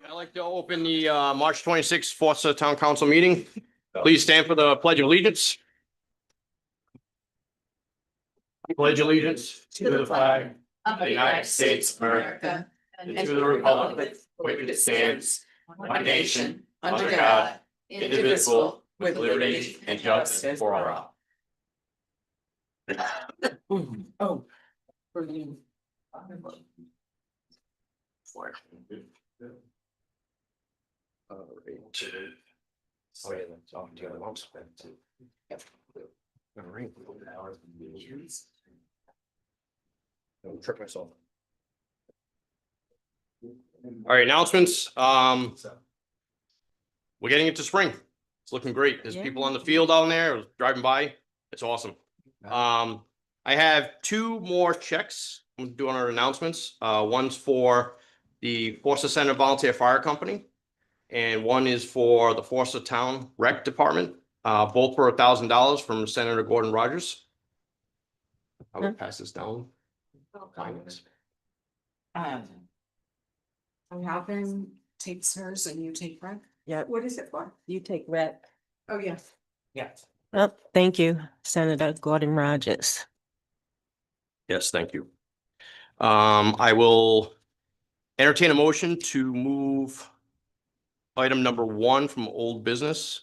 I'd like to open the March 26th Forza Town Council meeting. Please stand for the Pledge of Allegiance. Pledge allegiance to the flag of the United States of America and to the republic for which it stands, one nation, under God, indivisible, with liberty and justice for all. Oh. For you. All right. Oh, yeah, that's off the other ones. All right. Don't trip myself. All right, announcements. We're getting into spring. It's looking great. There's people on the field down there driving by. It's awesome. I have two more checks. I'm doing our announcements. One's for the Forza Center Volunteer Fire Company. And one is for the Forza Town Rec Department, both for $1,000 from Senator Gordon Rogers. I will pass this down. Alvin takes hers and you take rec. Yep, What is it for? you take rep. Oh, yes. Yeah. Oh, thank you, Senator Gordon Rogers. Yes, thank you. I will entertain a motion to move item number 1 from old business.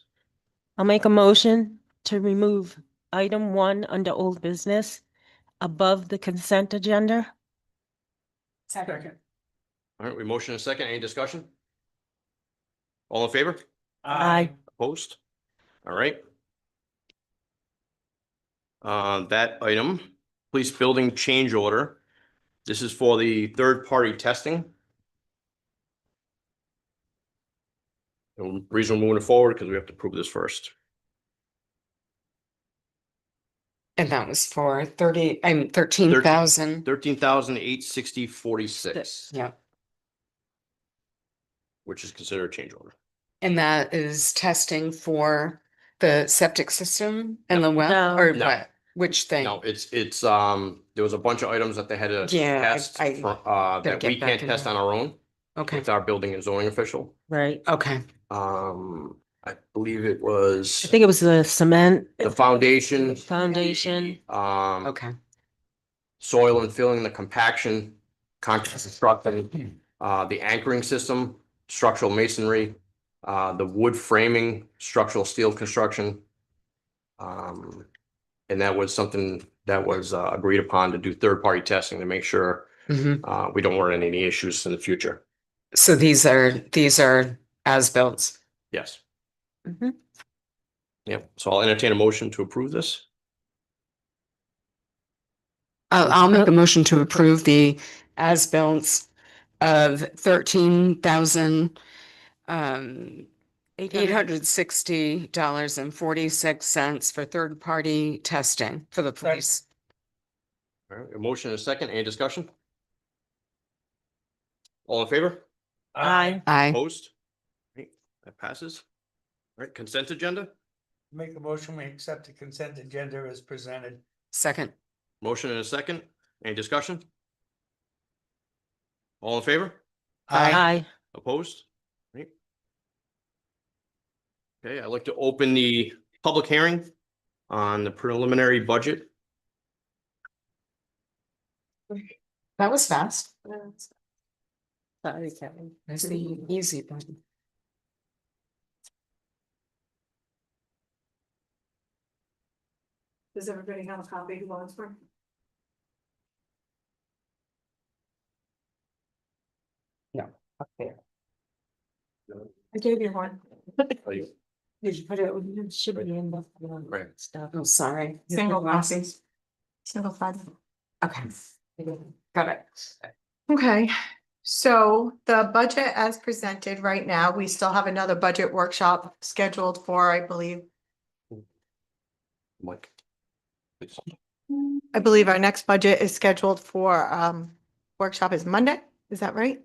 I'll make a motion to remove item 1 under old business above the consent agenda. Second. All right, we motion a second. Any discussion? All in favor? Aye. Opposed? All right. That item, police building change order. This is for the third-party testing. The reason we're moving forward because we have to prove this first. And that was for 13,000. 13,860.46. Yeah. Which is considered a change order. And that is testing for the septic system and the well, No. or No. what? Which thing? No, it's there was a bunch of items that they had to Yeah, test I that get we back can't in test there. on our own Okay, with our building and zoning official. Right. okay, I believe it was I think it was the cement the foundation, foundation. okay. soil and filling, the compaction, concrete construction, the anchoring system, structural masonry, the wood framing, structural steel construction. And that was something that was agreed upon to do third-party testing to make sure Mhm. we don't run into any issues in the future. So these are as-built. Yes. Mhm. Yep. So I'll entertain a motion to approve this. I'll make a motion to approve the as-built of 13,000 $860.46 for third-party testing for the police. All right, a motion and a second. Any discussion? All in favor? Aye. Aye. Opposed? Right, that passes. All right, consent agenda. Make a motion, we accept the consent agenda as presented. Second. Motion and a second. Any discussion? All in favor? Aye. Opposed? Right. Okay, I'd like to open the public hearing on the preliminary budget. That was fast. Sorry, Kevin. That's the easy button. Does everybody have a copy of Lawrenceburg? Up there. I gave you one. Are you- Did you put it, should be in the Right. stuff. Oh, sorry. Single copies. Single file. Okay. Got it. Okay, so the budget as presented right now, we still have another budget workshop scheduled for, I believe. Mike. Please. I believe our next budget is scheduled for workshop is Monday, is that right?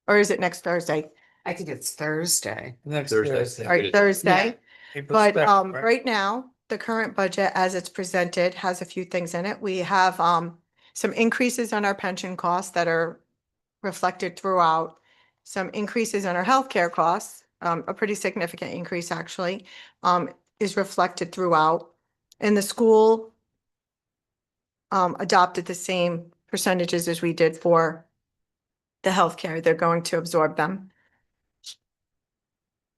Or is it next Thursday? I think it's Thursday. Next Thursday. All right, Thursday. April But 2nd, right? right now, the current budget as it's presented has a few things in it. We have some increases on our pension costs that are reflected throughout. some increases in our healthcare costs, a pretty significant increase actually, is reflected throughout. And the school adopted the same percentages as we did for the healthcare. They're going to absorb them.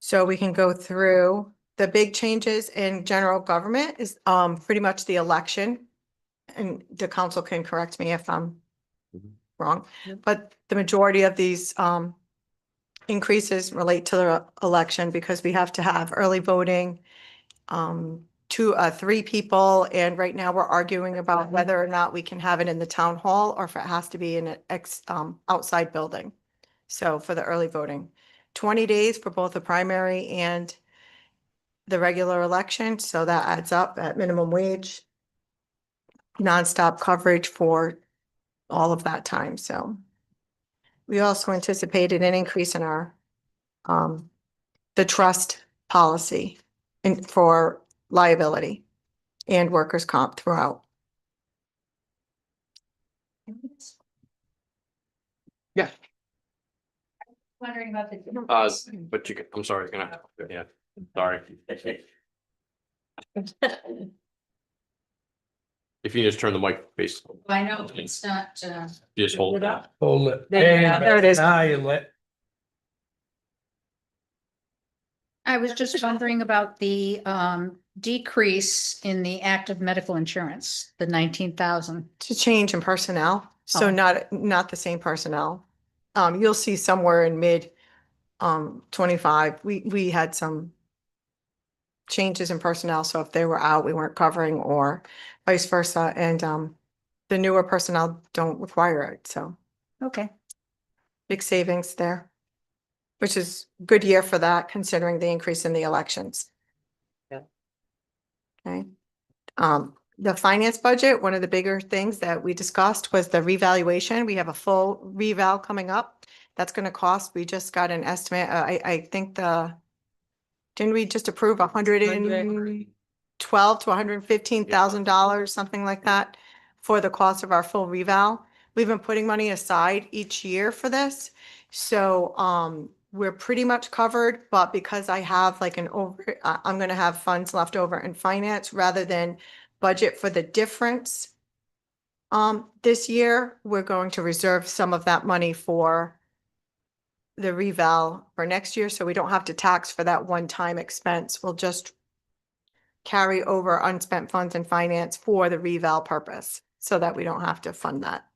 So we can go through the big changes in general government is pretty much the election. And the council can correct me if I'm wrong, but the majority of these increases relate to the election because we have to have early voting, three people, and right now we're arguing about whether or not we can have it in the town hall or if it has to be in an outside building. So for the early voting, 20 days for both the primary and the regular election, so that adds up at minimum wage. Nonstop coverage for all of that time, so. We also anticipated an increase in our, the trust policy for liability and workers' comp throughout. Yeah. Wondering about the. But you can, I'm sorry, yeah, sorry. If you just turn the mic face, I know, it's not, you just hold it up. Hold it. There it is. Now you let, I was just wondering about the decrease in the active medical insurance, the 19,000. To change in personnel, so Oh. not the same personnel. You'll see somewhere in mid 25, we had some changes in personnel, so if they were out, we weren't covering or vice versa, and the newer personnel don't require it, so Okay. big savings there. Which is good year for that, considering the increase in the elections. Yeah. Okay. The finance budget, one of the bigger things that we discussed was the revaluation. We have a full reval coming up. That's gonna cost, we just got an estimate, I think didn't we just approve $112,000 to $115,000, something like that, for the cost of our full reval? We've been putting money aside each year for this, so we're pretty much covered, but because I have like I'm gonna have funds left over in finance rather than budget for the difference. This year, we're going to reserve some of that money for the reval for next year, so we don't have to tax for that one-time expense. We'll just carry over unspent funds in finance for the reval purpose, so that we don't have to fund that.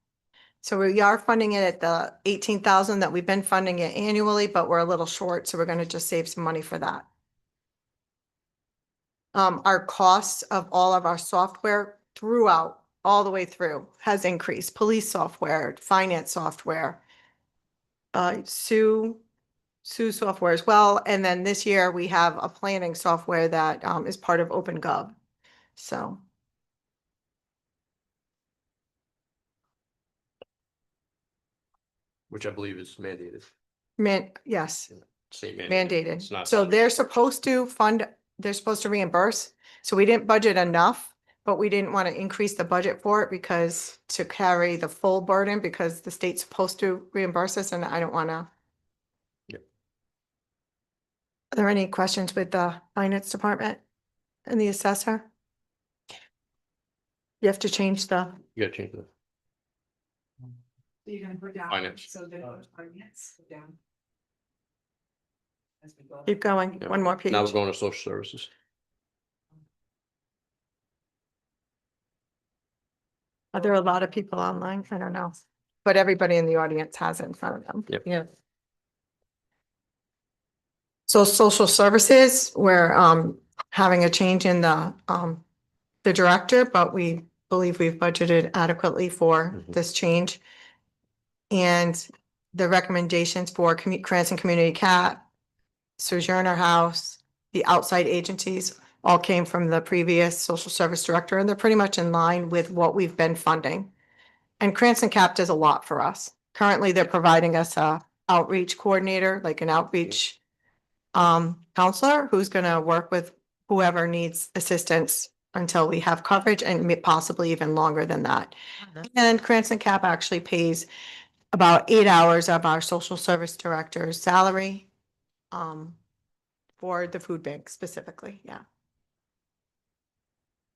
So we are funding it at the 18,000 that we've been funding it annually, but we're a little short, so we're gonna just save some money for that. Our costs of all of our software throughout, all the way through, has increased. Police software, finance software, Sue software as well, and then this year we have a planning software that is part of OpenGov, so. Which I believe is mandated. Yes, State mandated. It's mandated. not- So they're supposed to fund, they're supposed to reimburse. So we didn't budget enough, but we didn't want to increase the budget for it because to carry the full burden because the state's supposed to reimburse us and I don't want to. Yep. Are there any questions with the finance department and the assessor? You have to change the, You gotta change that. You're gonna put down. Finance. So the finance, put down. As we go. keep going, Yeah. one more page. Now we're going to social services. Are there a lot of people online? I don't know. But everybody in the audience has it in front of them. Yep. Yeah. So social services, we're having a change in the director, but we believe we've budgeted adequately for Mhm. this change. And the recommendations for Cranston Community Cat, Sojourner House, the outside agencies all came from the previous social service director, and they're pretty much in line with what we've been funding. And Cranston Cap does a lot for us. Currently, they're providing us a outreach coordinator, like an outreach counselor who's gonna work with whoever needs assistance until we have coverage and possibly even longer than that. And Cranston Cap actually pays about 8 hours of our social service director's salary, for the food bank specifically, yeah.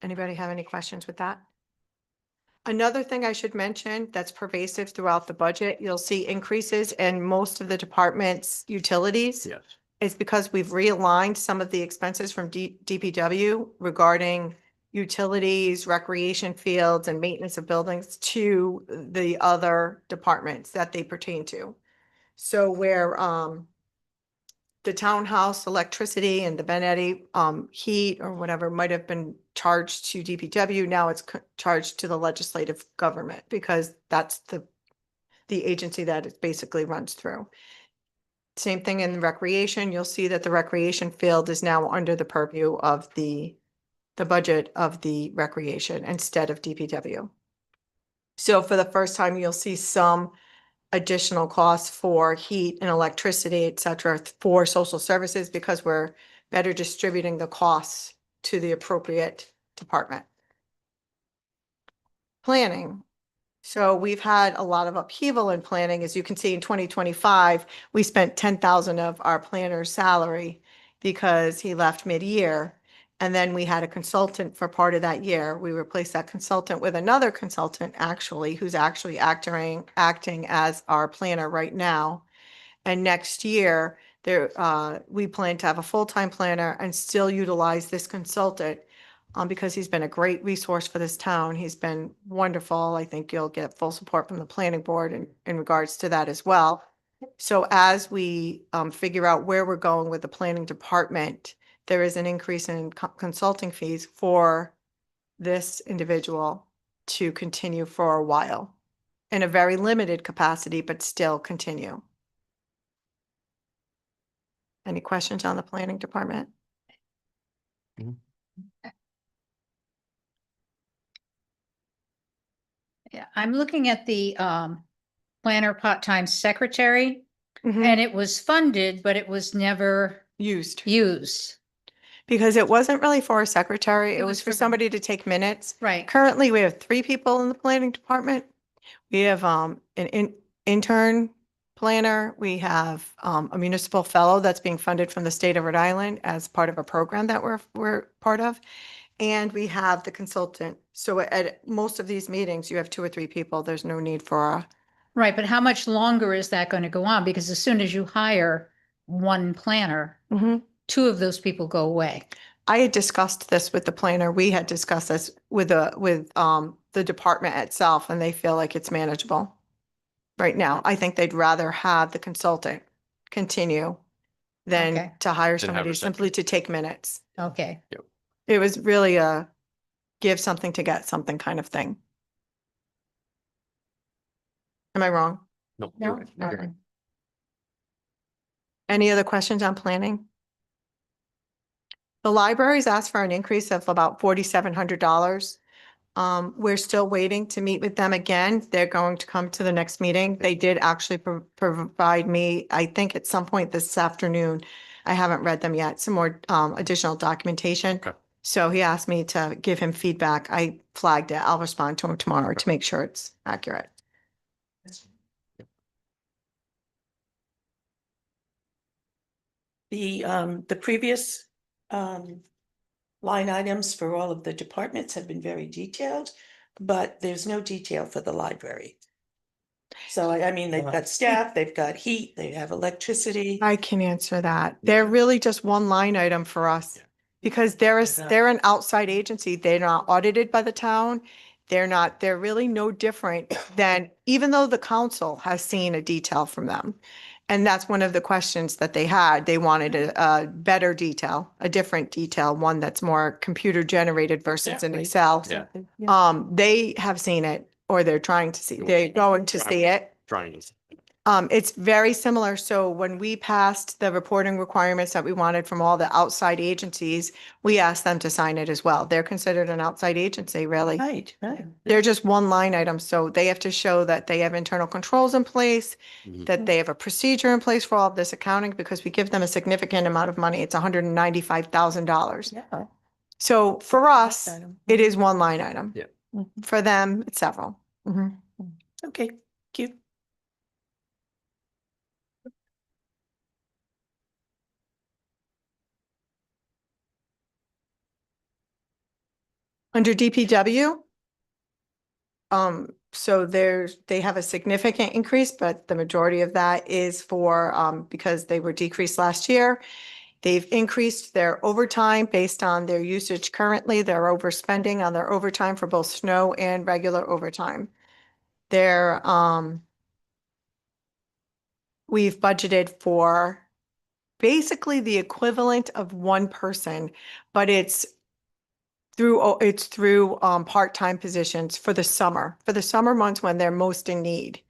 Anybody have any questions with that? Another thing I should mention that's pervasive throughout the budget, you'll see increases in most of the department's utilities. Yes. It's because we've realigned some of the expenses from DPW regarding utilities, recreation fields, and maintenance of buildings to the other departments that they pertain to. So where, the townhouse electricity and the Benetti, heat or whatever might have been charged to DPW, now it's charged to the legislative government because that's the agency that it basically runs through. Same thing in recreation. You'll see that the recreation field is now under the purview of the budget of the recreation instead of DPW. So for the first time, you'll see some additional costs for heat and electricity, et cetera, for social services because we're better distributing the costs to the appropriate department. Planning. So we've had a lot of upheaval in planning. As you can see, in 2025, we spent 10,000 of our planner's salary because he left mid-year. And then we had a consultant for part of that year. We replaced that consultant with another consultant, actually, who's actually acting as our planner right now. And next year, we plan to have a full-time planner and still utilize this consultant because he's been a great resource for this town. He's been wonderful. I think you'll get full support from the planning board in regards to that as well. So as we figure out where we're going with the planning department, there is an increase in consulting fees for this individual to continue for a while in a very limited capacity, but still continue. Any questions on the planning department? Yeah, I'm looking at the planner part-time secretary, Mhm. and it was funded, but it was never Used. used. Because it wasn't really for a secretary, it was for for- somebody to take minutes. Right. Currently, we have 3 people in the planning department. We have an intern planner. We have a municipal fellow that's being funded from the state of Rhode Island as part of a program that we're part of. And we have the consultant. So at most of these meetings, you have 2 or 3 people. There's no need for a, Right, but how much longer is that going to go on? Because as soon as you hire one planner, Mhm. 2 of those people go away. I had discussed this with the planner. We had discussed this with the department itself, and they feel like it's manageable right now. I think they'd rather have the consultant continue than Okay. to hire have somebody a simply to take minutes. Okay. It was really a give something to get something kind of thing. Am I wrong? No. No. you're right. Okay. Any other questions on planning? The libraries asked for an increase of about $4,700. We're still waiting to meet with them again. They're going to come to the next meeting. They did actually provide me, I think at some point this afternoon, I haven't read them yet, some more additional documentation. Okay. So he asked me to give him feedback. I flagged it. I'll respond to him tomorrow to make sure it's accurate. The previous line items for all of the departments have been very detailed, but there's no detail for the library. So I mean, they've got staff, they've got heat, they have electricity. I can answer that. They're really just one line item for us. Because they're an outside agency. They're not audited by the town. They're really no different than, even though the council has seen a detail from them. And that's one of the questions that they had. They wanted a better detail, a different detail, one that's more computer generated versus in Excel. Yeah. They have seen it, or they're trying to see, they're going to see it. Trying. It's very similar. So when we passed the reporting requirements that we wanted from all the outside agencies, we asked them to sign it as well. They're considered an outside agency, really. Right. They're just one line item. So they have to show that they have internal controls in place, Mhm. that they have a procedure in place for all of this accounting, because we give them a significant amount of money. It's $195,000. Yeah. So for us, it is one line item. Yeah. For them, it's several. Mhm. Okay, cute. Under DPW, so they have a significant increase, but the majority of that is for, because they were decreased last year. They've increased their overtime based on their usage currently. They're overspending on their overtime for both snow and regular overtime. They're, we've budgeted for basically the equivalent of one person, but it's through part-time positions for the summer months when they're most in need.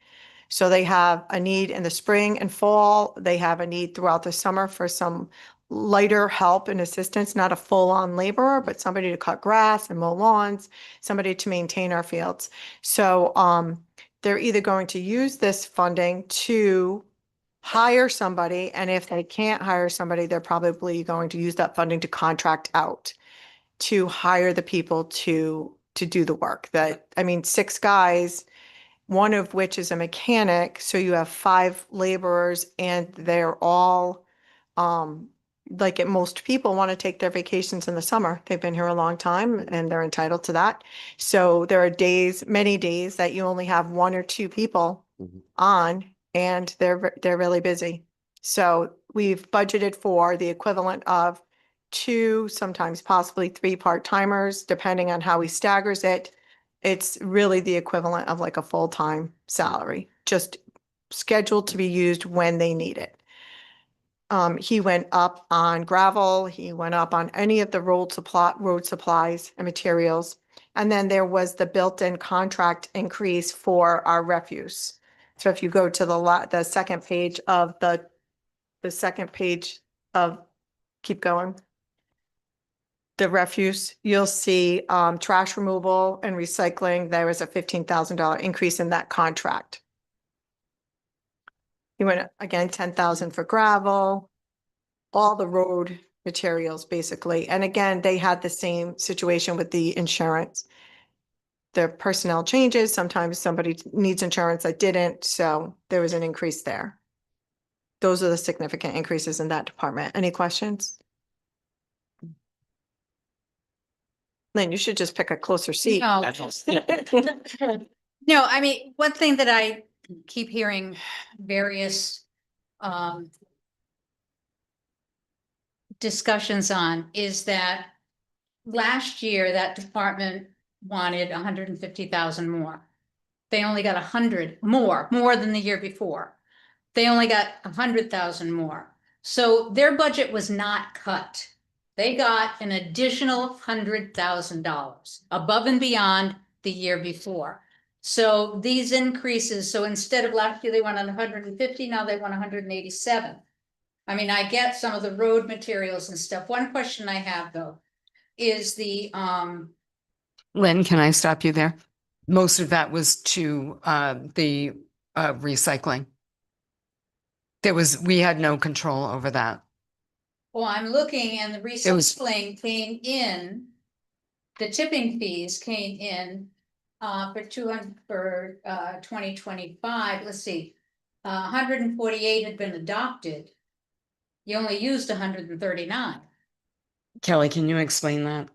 So they have a need in the spring and fall. They have a need throughout the summer for some lighter help and assistance, not a full-on laborer, but somebody to cut grass and mow lawns, somebody to maintain our fields. So they're either going to use this funding to hire somebody, and if they can't hire somebody, they're probably going to use that funding to contract out to hire the people to do the work. That, I mean, 6 guys, one of which is a mechanic, so you have 5 laborers, and they're all like most people want to take their vacations in the summer. They've been here a long time and they're entitled to that. So there are days, many days, that you only have 1 or 2 people on, and they're really busy. So we've budgeted for the equivalent of 2, sometimes possibly 3 part-timers, depending on how he staggers it. It's really the equivalent of like a full-time salary, just scheduled to be used when they need it. He went up on gravel, he went up on any of the road supplies and materials. And then there was the built-in contract increase for our refuse. So if you go to the second page of keep going. The refuse, you'll see trash removal and recycling, there was a $15,000 increase in that contract. He went, again, 10,000 for gravel, all the road materials, basically. And again, they had the same situation with the insurance. The personnel changes, sometimes somebody needs insurance that didn't, so there was an increase there. Those are the significant increases in that department. Any questions? Lynn, you should just pick a closer seat. No. No, I mean, one thing that I keep hearing various discussions on is that last year that department wanted 150,000 more. They only got 100 more than the year before. They only got 100,000 more. So their budget was not cut. They got an additional $100,000 above and beyond the year before. So these increases, so instead of last year, they went on 150, now they want 187. I mean, I get some of the road materials and stuff. One question I have though, is the, Lynn, can I stop you there? Most of that was to the recycling. We had no control over that. well, I'm looking and the recycling came in, the tipping fees came in for 2025, let's see, 148 had been adopted. You only used 139. Kelly, can you explain that?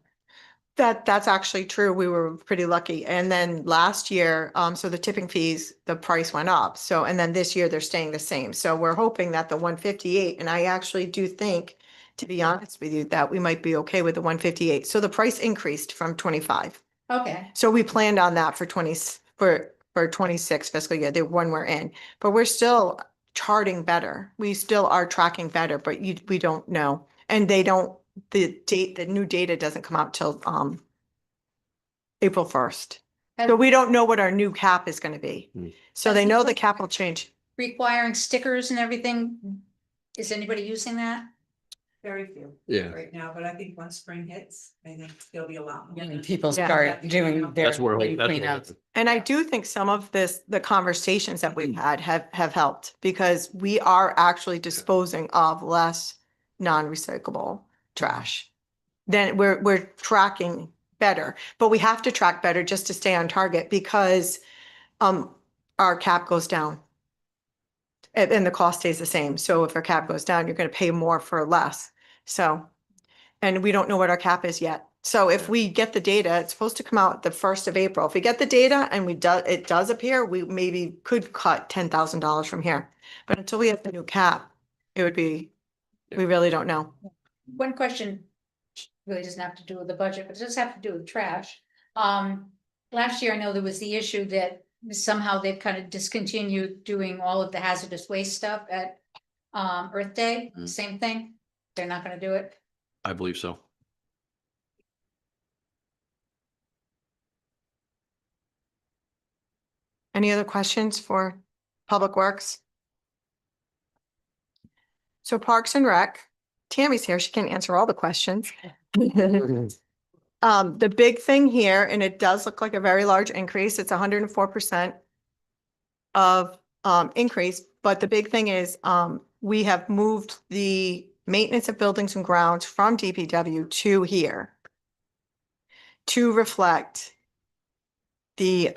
That's actually true. We were pretty lucky. And then last year, so the tipping fees, the price went up. So, and then this year they're staying the same. So we're hoping that the 158, and I actually do think, to be honest with you, that we might be okay with the 158. So the price increased from 25. Okay, So we planned on that for 26 fiscal year, the one we're in, but we're still charting better. We still are tracking better, but we don't know. And the new data doesn't come out till April 1st. So we don't know what our new cap is going to be. So they know the cap will change. requiring stickers and everything. Is anybody using that? Very few Yeah. right now, but I think once spring hits, I think there'll be a lot more. When people Yeah. start doing their That's where, that's cleanups. And I do think some of the conversations that we've had have helped, because we are actually disposing of less non-recyclable trash. Then we're tracking better, but we have to track better just to stay on target, because our cap goes down. And the cost stays the same. So if our cap goes down, you're going to pay more for less. So, and we don't know what our cap is yet. So if we get the data, it's supposed to come out the 1st of April. If we get the data and it does appear, we maybe could cut $10,000 from here. But until we have the new cap, it would be, we really don't know. One question really doesn't have to do with the budget, but it does have to do with trash. Last year, I know there was the issue that somehow they've kind of discontinued doing all of the hazardous waste stuff at Earth Day, same thing. They're not gonna do it. I believe so. Any other questions for Public Works? So Parks and Rec, Tammy's here. She can answer all the questions. The big thing here, and it does look like a very large increase, it's 104% of increase, but the big thing is we have moved the maintenance of buildings and grounds from DPW to here to reflect the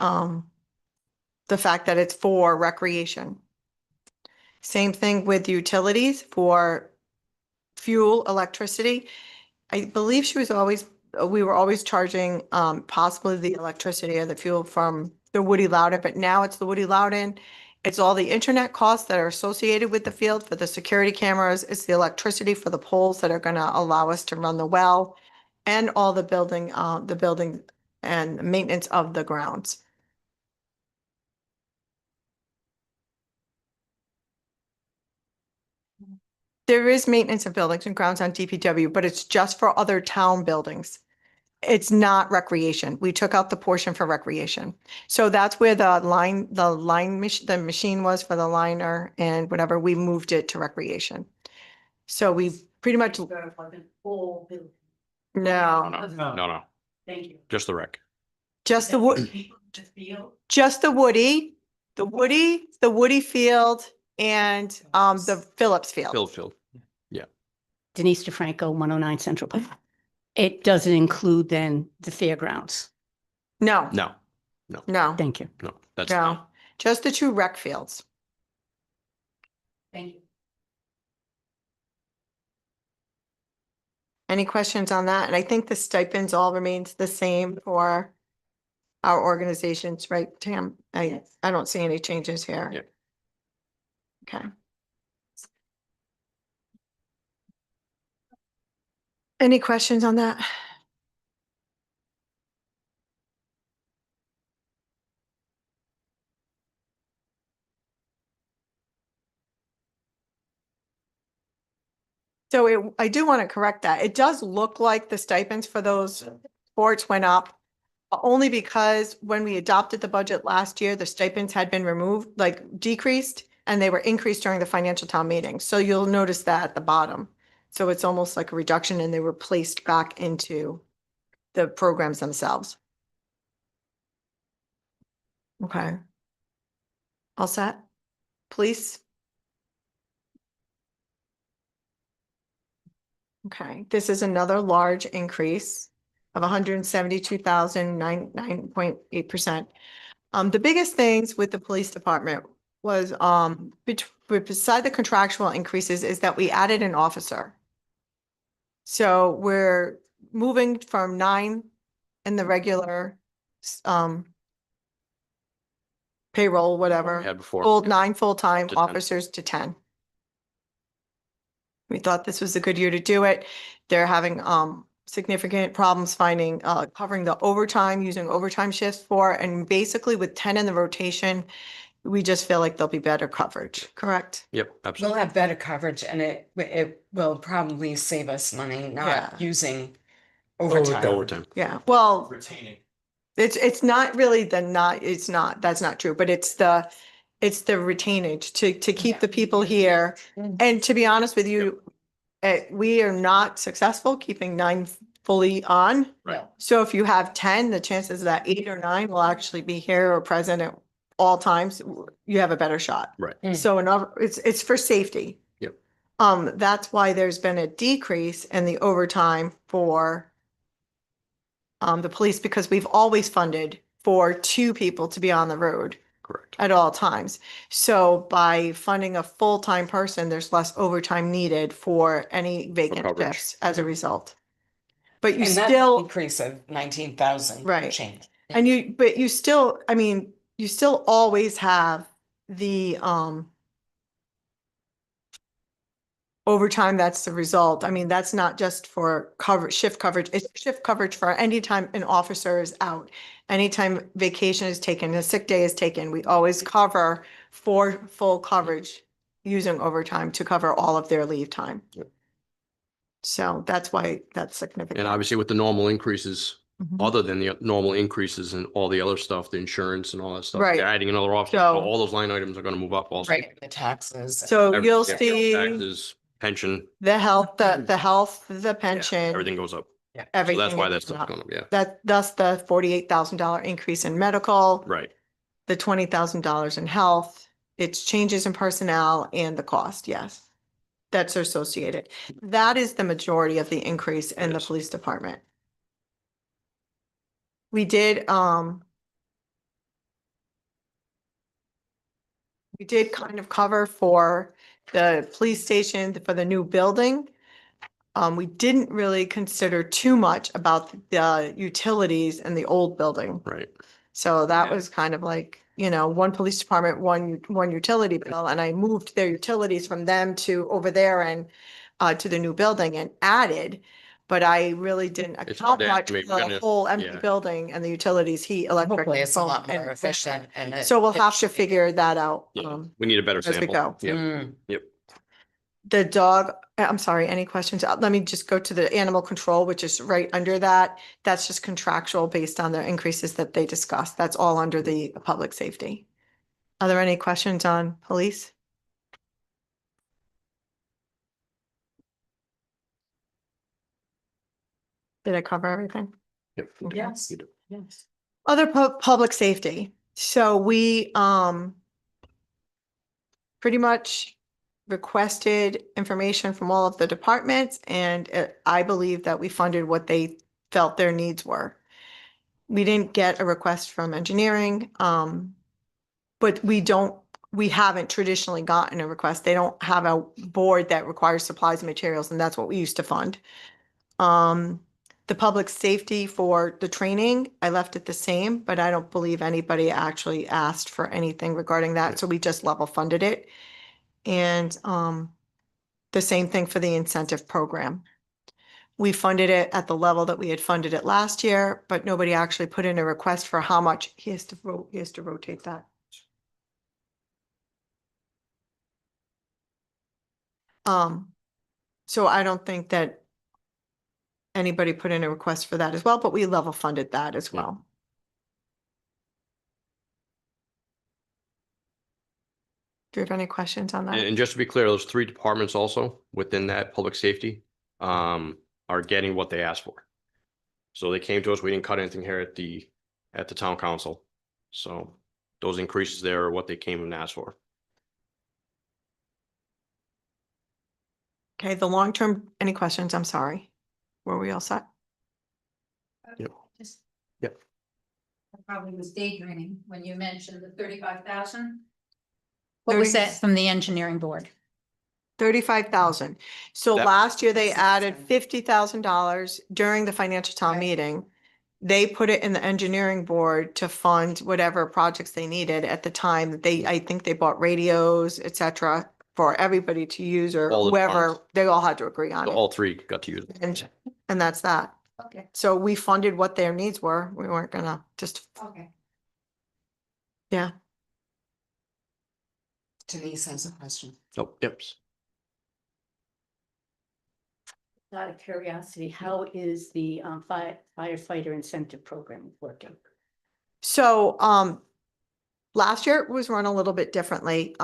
fact that it's for recreation. Same thing with utilities for fuel, electricity. I believe we were always charging possibly the electricity or the fuel from the Woody Loudon, but now it's the Woody Loudon. It's all the internet costs that are associated with the field for the security cameras. It's the electricity for the poles that are gonna allow us to run the well and all the building and maintenance of the grounds. There is maintenance of buildings and grounds on DPW, but it's just for other town buildings. It's not recreation. We took out the portion for recreation. So that's where the machine was for the liner and whatever, we moved it to recreation. So we pretty much, No, no, no. Thank you. Just the rec. just the wood, just the Woody Field and the Phillips Field. Field. Denise DeFranco, 109 Central Park. It doesn't include then the fairgrounds. No, No, no, Thank you. no, that's no, fine. just the two rec fields. Thank you. Any questions on that? And I think the stipends all remains the same for our organizations, right, Tam? I don't see any changes here. Yeah. Okay. Any questions on that? So I do want to correct that. It does look like the stipends for those sports went up. Only because when we adopted the budget last year, the stipends had been removed, like decreased, and they were increased during the financial town meeting. So you'll notice that at the bottom. So it's almost like a reduction and they were placed back into the programs themselves. Okay. All set? Police? Okay, this is another large increase of 9.8%. The biggest things with the police department was beside the contractual increases is that we added an officer. So we're moving from 9 in the regular payroll, whatever, Had before. 9 full-time To 10. officers to 10. We thought this was a good year to do it. They're having significant problems finding covering the overtime, using overtime shifts for, and basically with 10 in the rotation, we just feel like there'll be better coverage, correct? Yep, We'll absolutely. have better coverage and it will probably save us money Yeah. not using overtime. Overtime. Yeah, well, Retaining. it's not really that's not true, but it's the retainage to keep the people here. And to be honest with you, we are not successful keeping 9 fully on. Right. So if you have 10, the chances that 8 or 9 will actually be here or present at all times, you have a better shot. Right. So it's for safety. Yep. That's why there's been a decrease in the overtime for the police, because we've always funded for 2 people to be on the road Correct. at all times. So by funding a full-time person, there's less overtime needed for any vacant coverage. shifts as a result. But you And that's an still, increase of 19,000. Right. Change. and but you still, I mean, you still always have the, overtime, that's the result. I mean, that's not just for shift coverage, it's shift coverage for anytime an officer is out. Anytime vacation is taken, a sick day is taken, we always cover for full coverage using overtime to cover all of their leave time. Yep. So that's why that's significant. And obviously with the normal increases, Mhm. other than the normal increases and all the other stuff, the insurance and all that stuff. Right. They're adding another officer, So- so all those line items are gonna move up also. Right, the taxes. So Every- you'll yeah, see Taxes, pension, the health, the yeah, pension. everything goes up. So Everything. that's why that is stuff's up. going up, yeah. That's the $48,000 increase in medical. Right. The $20,000 in health, it's changes in personnel and the cost, yes. That's associated. That is the majority of the increase in the Yes. police department. We did kind of cover for the police station for the new building. We didn't really consider too much about the utilities in the old building. Right. So that Yeah. was kind of like, you know, one police department, one utility bill, and I moved their utilities from them to over there and to the new building and added, but I really didn't It's account hard to much for estimate. We're the gonna- whole empty yeah. building and the utilities, heat, electric. Hopefully it's a phone, lot more and- efficient and. So we'll it have to should be. figure that out. Yeah, we need a better as we sample. go. Yep, Mm. yep. The dog, I'm sorry, any questions? Let me just go to the animal control, which is right under that. That's just contractual based on the increases that they discussed. That's all under the public safety. Are there any questions on police? Did I cover everything? Yep. Yes. You do. Yes. Other public safety. So we, pretty much requested information from all of the departments and I believe that we funded what they felt their needs were. We didn't get a request from engineering, but we haven't traditionally gotten a request. They don't have a board that requires supplies and materials, and that's what we used to fund. The public safety for the training, I left it the same, but I don't believe anybody actually asked for anything regarding that, so we just level funded it. And the same thing for the incentive program. We funded it at the level that we had funded it last year, but nobody actually put in a request for how much. He has to rotate that. So I don't think that anybody put in a request for that as well, but we level funded that as well. Do you have any questions on that? And just to be clear, those three departments also within that public safety are getting what they asked for. So they came to us, we didn't cut anything here at the town council. So those increases there are what they came and asked for. Okay, the long-term, any questions? I'm sorry. Were we all set? Yep. Just- Yep. I probably was daydreaming when you mentioned the 35,000. What was that from the engineering board? 35,000. So That- last year they added $50,000 during the financial town meeting. They put it in the engineering board to fund whatever projects they needed at the time. I think they bought radios, et cetera, for everybody to use or All the whoever, departments. they all had to agree on So it. all three got to use it. And that's that. Okay, So we funded what their needs were. We weren't gonna just, okay. yeah. Denise has a question. Oh, yep. Out of curiosity, how is the firefighter incentive program working? So, last year it was run a little bit differently.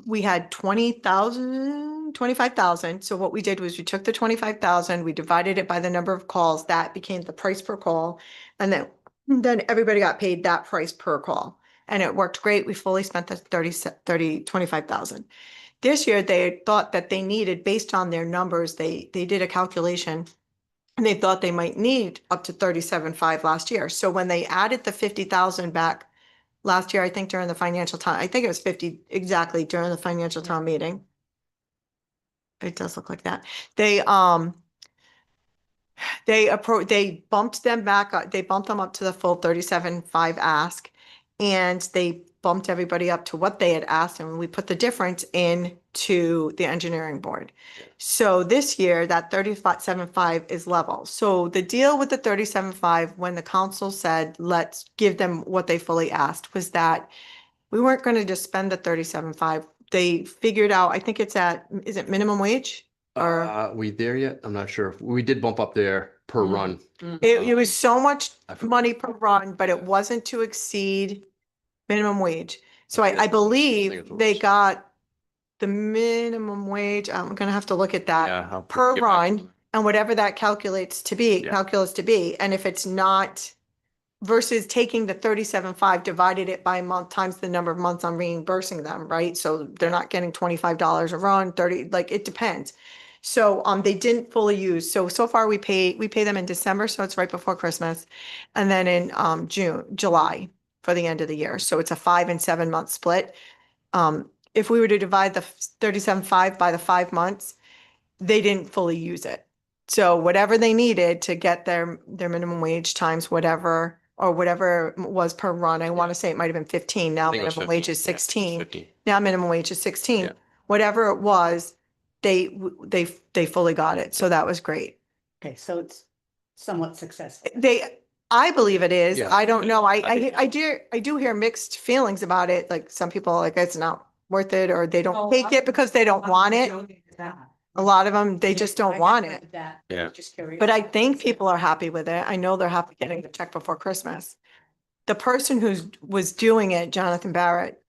We had 25,000. So what we did was we took the 25,000, we divided it by the number of calls, that became the price per call. And then everybody got paid that price per call. And it worked great. We fully spent the 25,000. This year, they thought that they needed, based on their numbers, they did a calculation. And they thought they might need up to 37.5 last year. So when they added the 50,000 back last year, I think during the financial time, I think it was 50 exactly during the financial town meeting. It does look like that. They They bumped them back, they bumped them up to the full 37.5 ask. And they bumped everybody up to what they had asked, and we put the difference in to the engineering board. So this year, that 37.5 is level. So the deal with the 37.5, when the council said, let's give them what they fully asked, was that we weren't going to just spend the 37.5. They figured out, I think it's at, is it minimum wage? Or We there yet? I'm not sure. We did bump up there per run. it was so much I forgot. money per run, but it wasn't to exceed minimum wage. So I think I it's believe what it they was. got the minimum wage. I'm gonna have to look at that Yeah. I'll per get back to run you. and whatever that calculates to be, Yeah. calculates to be. And if it's not versus taking the 37.5, divided it by month times the number of months I'm reimbursing them, right? So they're not getting $25 a run, 30, like it depends. So they didn't fully use. So far we pay them in December, so it's right before Christmas. And then in July for the end of the year. So it's a 5 and 7 month split. If we were to divide the 37.5 by the 5 months, they didn't fully use it. So whatever they needed to get their minimum wage times whatever, or whatever was per run, I want to say it might have been 15. Now I think it was minimum wage 15. is Yeah, 16. 15. Now minimum wage is 16. Yeah. Whatever it was, they fully got it. So that was great. Okay, so it's somewhat successful. I believe it is. Yeah. I don't know. think- I do hear mixed feelings about it. Like some people like it's not worth it, or they don't take it because they don't want it. A lot of them, they just don't want it. Yeah. But I think people are happy with it. I know they're happy getting the check before Christmas. The person was doing it, Jonathan Barrett,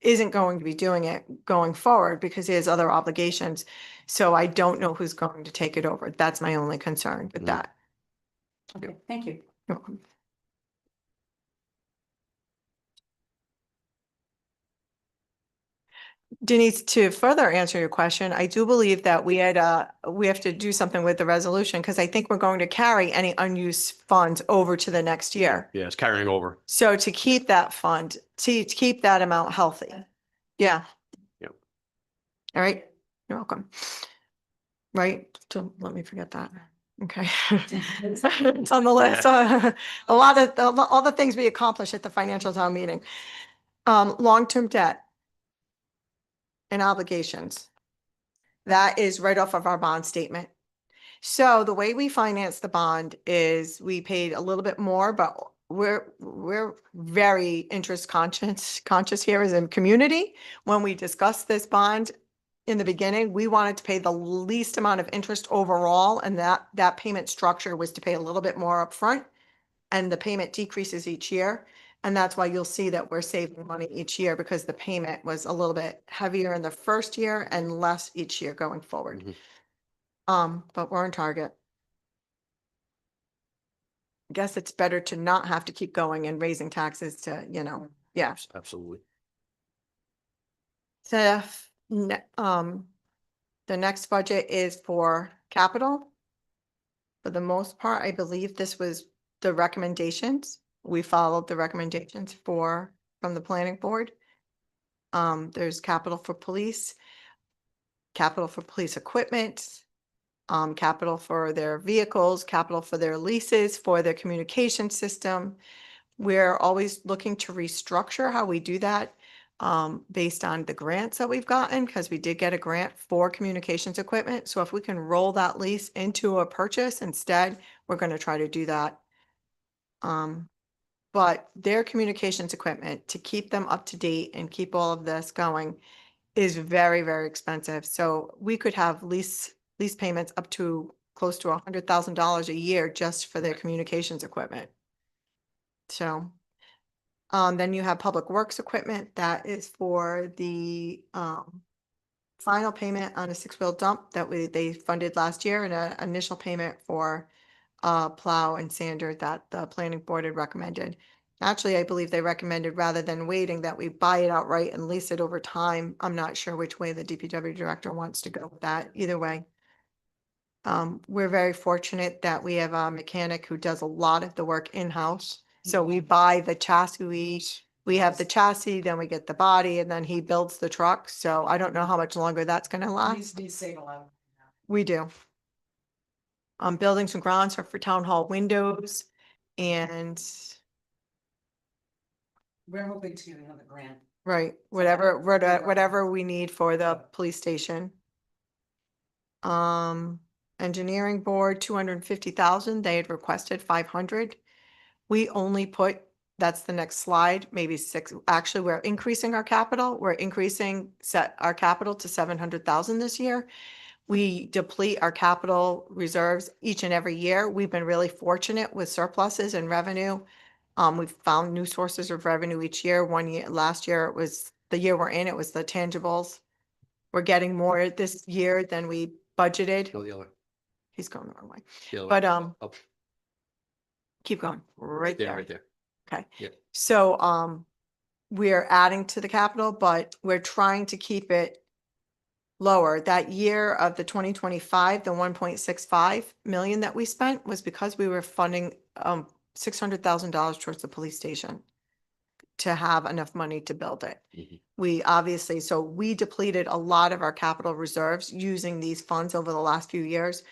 isn't going to be doing it going forward because he has other obligations. So I don't know who's going to take it over. That's my only concern with Mhm. that. Okay, thank you. You're welcome. Denise, to further answer your question, I do believe that we have to do something with the resolution because I think we're going to carry any unused funds over to the next year. Yeah, it's carrying over. So to keep that fund, to keep that amount healthy. Yeah. Yep. All right. You're welcome. Right. Don't let me forget that. Okay. It's on the list. All the things we accomplished at the financial town meeting. Long-term debt and obligations. That is right off of our bond statement. So the way we finance the bond is we paid a little bit more, but we're very interest conscious here as a community. When we discussed this bond in the beginning, we wanted to pay the least amount of interest overall, and that payment structure was to pay a little bit more upfront, and the payment decreases each year. And that's why you'll see that we're saving money each year because the payment was a little bit heavier in the first year and less each year going forward. But we're on target. I guess it's better to not have to keep going and raising taxes to, yeah. Absolutely. So, the next budget is for capital. For the most part, I believe this was the recommendations. We followed the recommendations from the planning board. There's capital for police equipment, capital for their vehicles, capital for their leases, for their communication system. We're always looking to restructure how we do that, based on the grants that we've gotten, because we did get a grant for communications equipment. So if we can roll that lease into a purchase instead, we're going to try to do that. But their communications equipment, to keep them up to date and keep all of this going, is very, very expensive. So we could have lease payments up to close to $100,000 a year just for their communications equipment. So, then you have public works equipment that is for the, final payment on a 6-wheel dump that they funded last year, and an initial payment for plow and sander that the planning board had recommended. Actually, I believe they recommended, rather than waiting, that we buy it outright and lease it over time. I'm not sure which way the DPW director wants to go with that. Either way. We're very fortunate that we have a mechanic who does a lot of the work in-house. So we buy the chassis, we have the chassis, then we get the body, and then he builds the truck. So I don't know how much longer that's gonna last. We do. Buildings and grounds are for town hall windows and, We're hoping to get another grant. right, that- whatever we need for the police station. Engineering board, 250,000, they had requested 500. We only put, that's the next slide, maybe six, actually, we're increasing our capital. We're increasing our capital to 700,000 this year. We deplete our capital reserves each and every year. We've been really fortunate with surpluses and revenue. We've found new sources of revenue each year. One year, last year, it was, the year we're in, it was the tangibles. We're getting more this year than we budgeted. No, the other. He's going the wrong way. The other. But, Oh, keep going, right yeah, there. right there. Okay. Yeah. So, we're adding to the capital, but we're trying to keep it lower. That year of the 2025, the 1.65 million that we spent was because we were funding, $600,000 towards the police station to have enough money to build it. Mhm. We obviously, so we depleted a lot of our capital reserves using these funds over the last few years.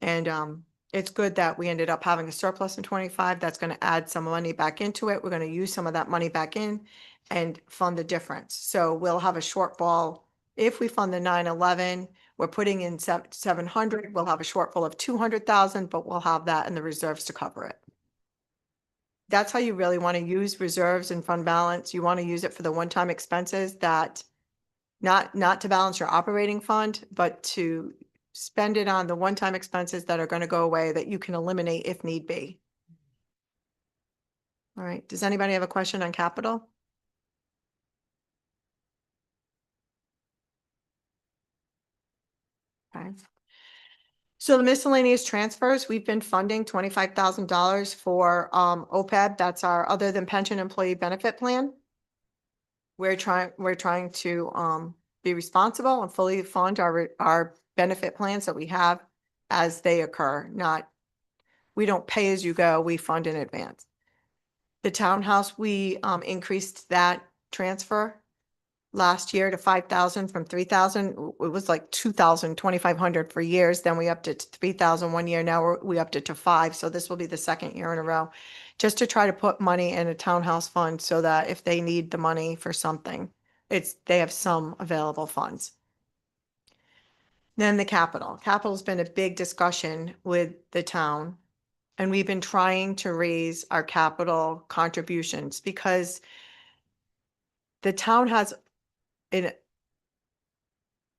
And, it's good that we ended up having a surplus in 25. That's going to add some money back into it. We're going to use some of that money back in and fund the difference. So we'll have a shortfall. If we fund the 9/11, we're putting in 700, we'll have a shortfall of 200,000, but we'll have that in the reserves to cover it. That's how you really want to use reserves and fund balance. You want to use it for the one-time expenses that not to balance your operating fund, but to spend it on the one-time expenses that are going to go away that you can eliminate if need be. All right. Does anybody have a question on capital? Okay. So the miscellaneous transfers, we've been funding $25,000 for OPEB. That's our other than pension employee benefit plan. We're trying to be responsible and fully fund our benefit plans that we have as they occur, not, we don't pay as you go, we fund in advance. The townhouse, we increased that transfer last year to 5,000 from 3,000. It was like 2,000, 2,500 for years. Then we upped it to 3,000 one year. Now we upped it to 5. So this will be the second year in a row, just to try to put money in a townhouse fund so that if they need the money for something, they have some available funds. Then the capital's been a big discussion with the town. And we've been trying to raise our capital contributions because the town has an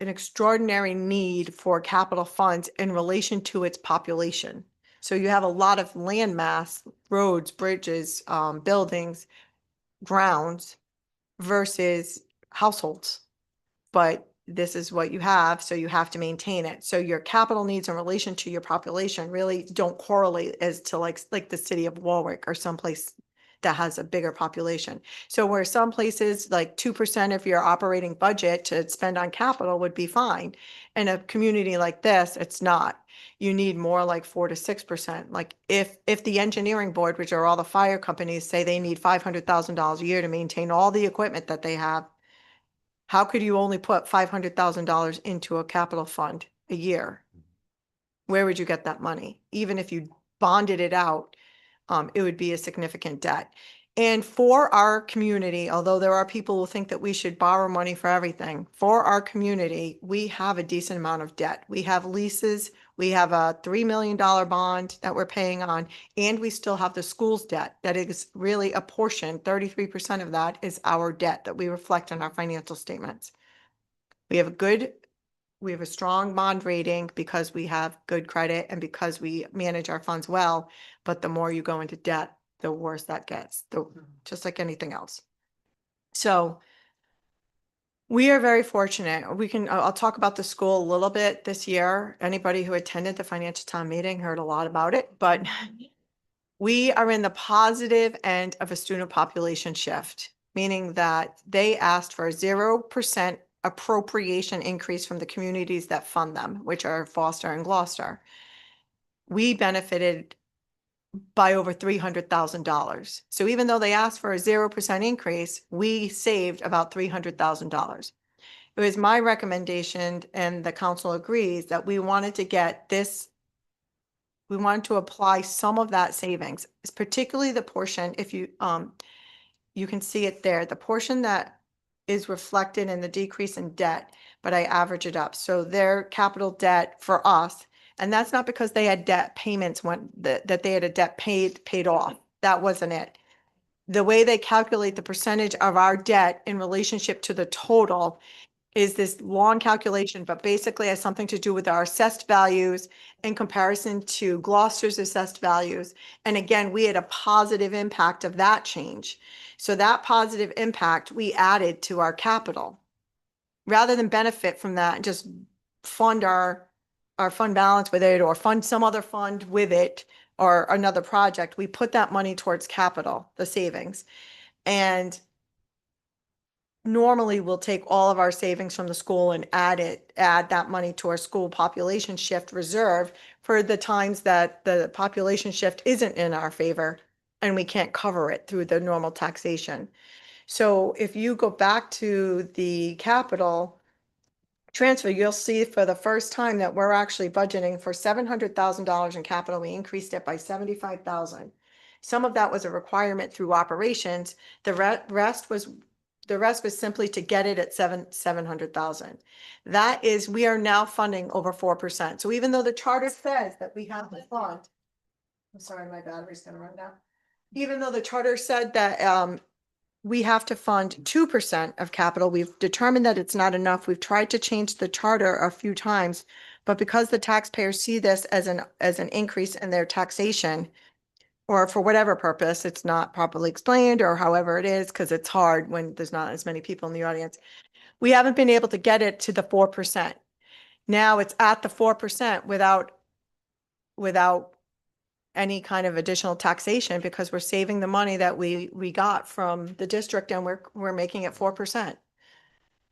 extraordinary need for capital funds in relation to its population. So you have a lot of land mass, roads, bridges, buildings, grounds versus households. But this is what you have, so you have to maintain it. So your capital needs in relation to your population really don't correlate as to like the city of Warwick or someplace that has a bigger population. So where some places like 2% of your operating budget to spend on capital would be fine. In a community like this, it's not. You need more like 4 to 6%. Like if the engineering board, which are all the fire companies, say they need $500,000 a year to maintain all the equipment that they have, how could you only put $500,000 into a capital fund a year? Where would you get that money? Even if you bonded it out, it would be a significant debt. And for our community, although there are people who think that we should borrow money for everything, for our community, we have a decent amount of debt. We have leases, we have a $3 million bond that we're paying on, and we still have the school's debt. That is really a portion, 33% of that is our debt that we reflect in our financial statements. We have a strong bond rating because we have good credit and because we manage our funds well, but the more you go into debt, the worse that gets, just like anything else. So we are very fortunate. I'll talk about the school a little bit this year. Anybody who attended the financial town meeting heard a lot about it, but we are in the positive end of a student population shift, meaning that they asked for a 0% appropriation increase from the communities that fund them, which are Foster and Gloucester. We benefited by over $300,000. So even though they asked for a 0% increase, we saved about $300,000. It was my recommendation, and the council agrees, that we wanted to get this we wanted to apply some of that savings, it's particularly the portion, if you, you can see it there, the portion that is reflected in the decrease in debt, but I average it up. So their capital debt for us, and that's not because they had debt payments that they had a debt paid off. That wasn't it. The way they calculate the percentage of our debt in relationship to the total is this long calculation, but basically has something to do with our assessed values in comparison to Gloucester's assessed values. And again, we had a positive impact of that change. So that positive impact we added to our capital. Rather than benefit from that and just fund our fund balance with it or fund some other fund with it or another project, we put that money towards capital, the savings. And normally we'll take all of our savings from the school and add that money to our school population shift reserve for the times that the population shift isn't in our favor and we can't cover it through the normal taxation. So if you go back to the capital transfer, you'll see for the first time that we're actually budgeting for $700,000 in capital. We increased it by 75,000. Some of that was a requirement through operations. The rest was simply to get it at 700,000. That is, we are now funding over 4%. So even though the charter says that we have the fund, I'm sorry, my battery's gonna run down. Even though the charter said that we have to fund 2% of capital, we've determined that it's not enough. We've tried to change the charter a few times, but because the taxpayers see this as an increase in their taxation, or for whatever purpose, it's not properly explained or however it is, because it's hard when there's not as many people in the audience. We haven't been able to get it to the 4%. Now it's at the 4% without any kind of additional taxation because we're saving the money that we got from the district and we're making it 4%.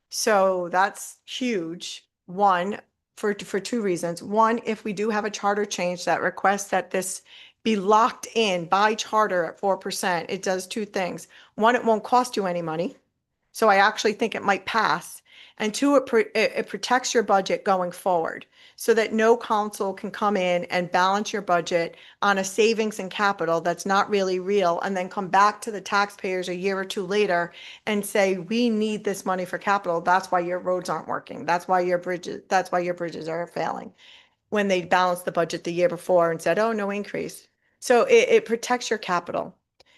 So that's huge. One, for two reasons. One, if we do have a charter change that requests that this be locked in by charter at 4%, it does two things. One, it won't cost you any money. So I actually think it might pass. And two, it protects your budget going forward so that no council can come in and balance your budget on a savings and capital that's not really real and then come back to the taxpayers a year or two later and say, we need this money for capital. That's why your roads aren't working. That's why your bridges are failing. When they balanced the budget the year before and said, oh, no increase. So it protects your capital.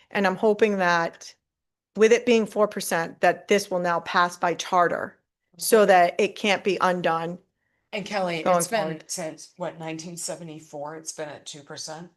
And I'm hoping that with it being 4%, that this will now pass by charter so that it can't be undone. And Kelly, Going it's been forward. since what, 1974, it's been at 2%?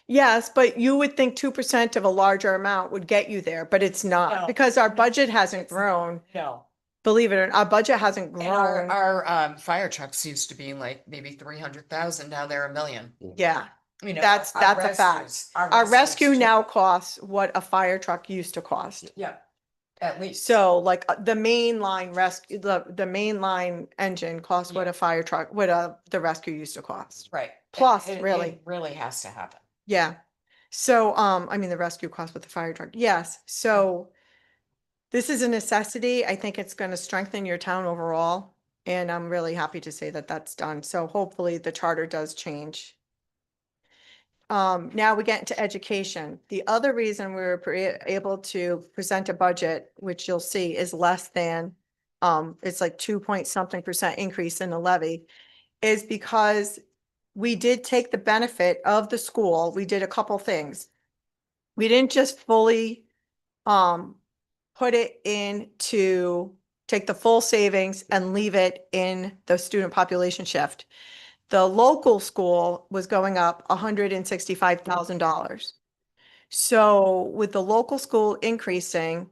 Yes, but you would think 2% of a larger amount would get you there, but it's not No. because our budget hasn't grown. No. Believe it or not, our budget hasn't And grown. our fire trucks used to be like maybe 300,000, now they're $1 million. Yeah, You know, that's our a fact. rescues- Our rescue rescues now costs what a fire truck used to cost. too. Yeah, at least. So like the mainline rescue, the mainline engine costs what a fire truck, the rescue used to cost. Right. Plus, It really. really has to happen. Yeah. So, I mean, the rescue cost with the fire truck. Yes. So this is a necessity. I think it's going to strengthen your town overall. And I'm really happy to say that that's done. So hopefully the charter does change. Now we get into education. The other reason we were able to present a budget, which you'll see is less than, it's like 2-point-something% increase in the levy, is because we did take the benefit of the school. We did a couple things. We didn't just fully, put it into, take the full savings and leave it in the student population shift. The local school was going up $165,000. So with the local school increasing,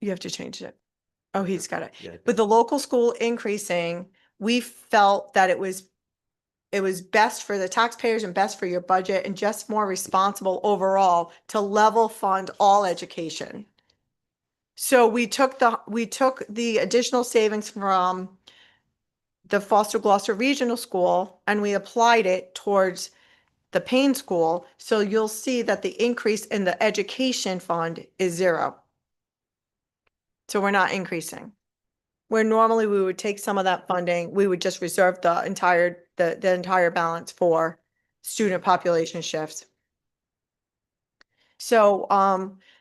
you have to change it. Oh, he's got it. Yeah. With the local school increasing, we felt that it was best for the taxpayers and best for your budget and just more responsible overall to level fund all education. So we took the additional savings from the Foster Gloucester Regional School and we applied it towards the Payne School. So you'll see that the increase in the education fund is 0. So we're not increasing. Where normally we would take some of that funding, we would just reserve the entire balance for student population shifts. So,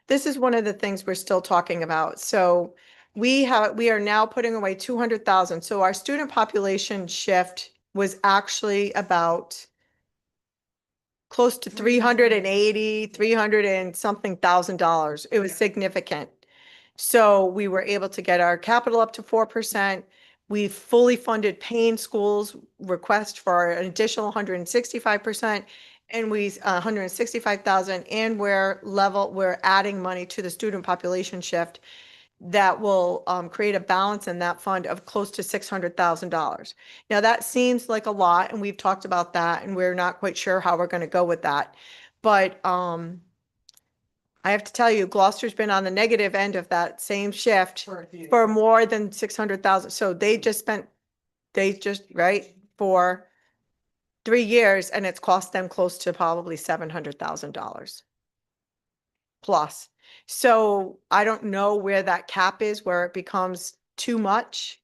this is one of the things we're still talking about. So we are now putting away 200,000. So our student population shift was actually about close to 380, 300 and something $1,000. It was significant. So we were able to get our capital up to 4%. We fully funded Payne Schools request for an additional 165%. And 165,000, and we're adding money to the student population shift that will create a balance in that fund of close to $600,000. Now, that seems like a lot, and we've talked about that, and we're not quite sure how we're going to go with that. But I have to tell you, Gloucester's been on the negative end of that same shift for more than 600,000. So right, for 3 years, and it's cost them close to probably $700,000 plus. So I don't know where that cap is, where it becomes too much.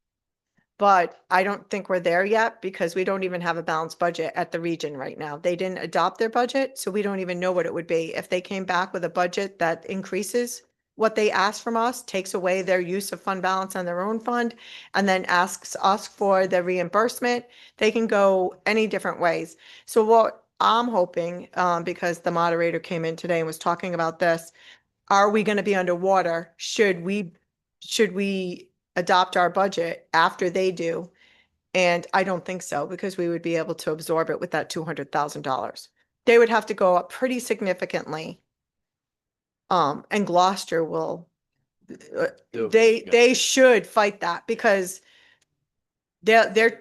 But I don't think we're there yet because we don't even have a balanced budget at the region right now. They didn't adopt their budget, so we don't even know what it would be. If they came back with a budget that increases what they ask from us, takes away their use of fund balance on their own fund, and then asks us for the reimbursement, they can go any different ways. So what I'm hoping, because the moderator came in today and was talking about this, are we going to be underwater? Should we adopt our budget after they do? And I don't think so, because we would be able to absorb it with that $200,000. They would have to go up pretty significantly. And Gloucester will, they should fight that, because they're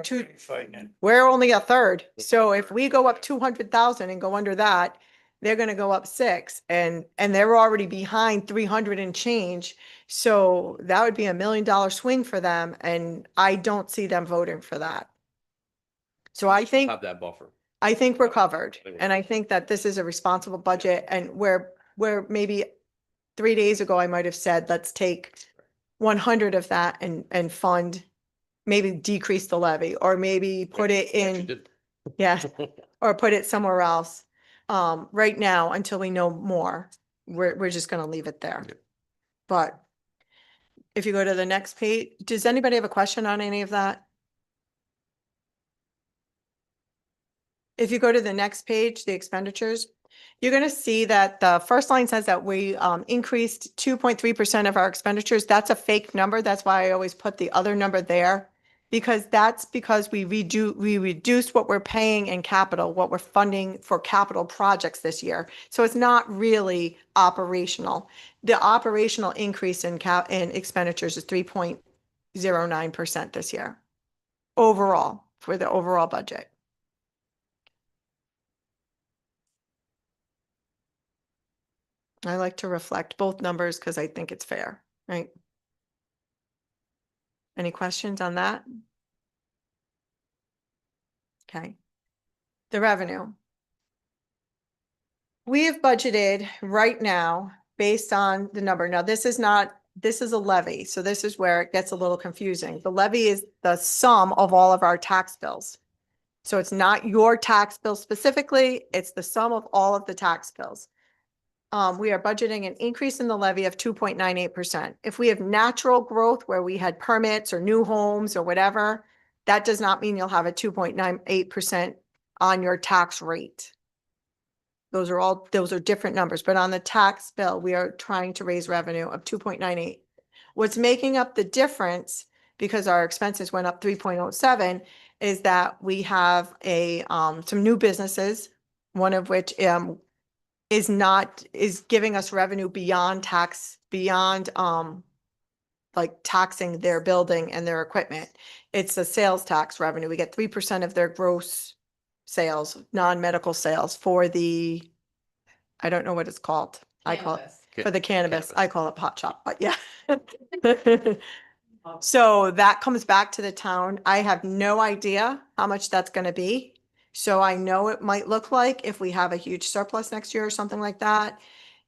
too, Fighting it. we're only a third. So if we go up 200,000 and go under that, they're gonna go up 6, and they're already behind 300 and change. So that would be $1 million swing for them, and I don't see them voting for that. So I think Have that buffer. we're covered, and I think that this is a responsible budget, and where maybe 3 days ago, I might have said, let's take 100 of that and fund, maybe decrease the levy, or maybe put it in, yeah, or put it somewhere else. Right now, until we know more, we're just gonna leave it there. Yep. But if you go to the next page, does anybody have a question on any of that? If you go to the next page, the expenditures, you're gonna see that the first line says that we increased 2.3% of our expenditures. That's a fake number. That's why I always put the other number there. Because we reduced what we're paying in capital, what we're funding for capital projects this year. So it's not really operational. The operational increase in expenditures is 3.09% this year. Overall, for the overall budget. I like to reflect both numbers because I think it's fair, right? Any questions on that? Okay. The revenue. We have budgeted right now based on the number. Now, this is a levy. So this is where it gets a little confusing. The levy is the sum of all of our tax bills. So it's not your tax bill specifically, it's the sum of all of the tax bills. We are budgeting an increase in the levy of 2.98%. If we have natural growth where we had permits or new homes or whatever, that does not mean you'll have a 2.98% on your tax rate. Those are different numbers, but on the tax bill, we are trying to raise revenue of 2.98. What's making up the difference, because our expenses went up 3.07, is that we have some new businesses, one of which is giving us revenue beyond like taxing their building and their equipment. It's a sales tax revenue. We get 3% of their gross sales, non-medical sales for the, I don't know what it's called. I call it for the cannabis. I call it pot shop, but yeah. So that comes back to the town. I have no idea how much that's gonna be. So I know it might look like, if we have a huge surplus next year or something like that,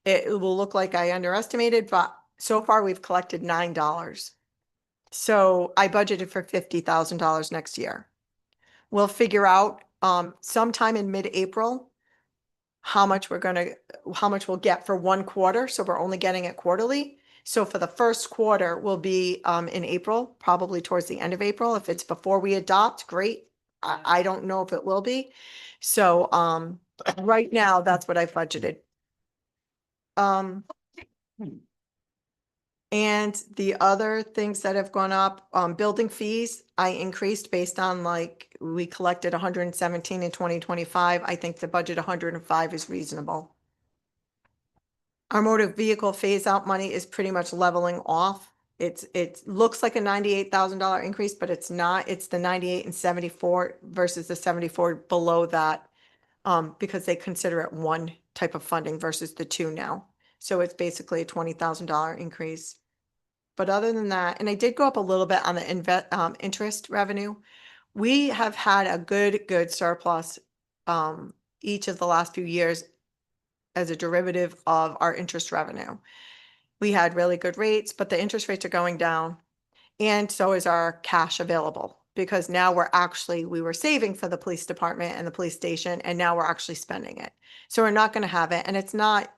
it will look like I underestimated, but so far we've collected $9. So I budgeted for $50,000 next year. We'll figure out sometime in mid-April, how much we'll get for one quarter. So we're only getting it quarterly. So for the first quarter will be in April, probably towards the end of April. If it's before we adopt, great. I don't know if it will be. So right now, that's what I've budgeted. And the other things that have gone up, building fees, I increased based on like, we collected 117 in 2025. I think the budget 105 is reasonable. Our motor vehicle phase out money is pretty much leveling off. It looks like a $98,000 increase, but it's not. It's the 98 and 74 versus the 74 below that. Because they consider it one type of funding versus the two now. So it's basically a $20,000 increase. But other than that, and I did go up a little bit on the interest revenue. We have had a good surplus each of the last few years as a derivative of our interest revenue. We had really good rates, but the interest rates are going down. And so is our cash available, because now we were saving for the police department and the police station, and now we're actually spending it. So we're not going to have it. And it's not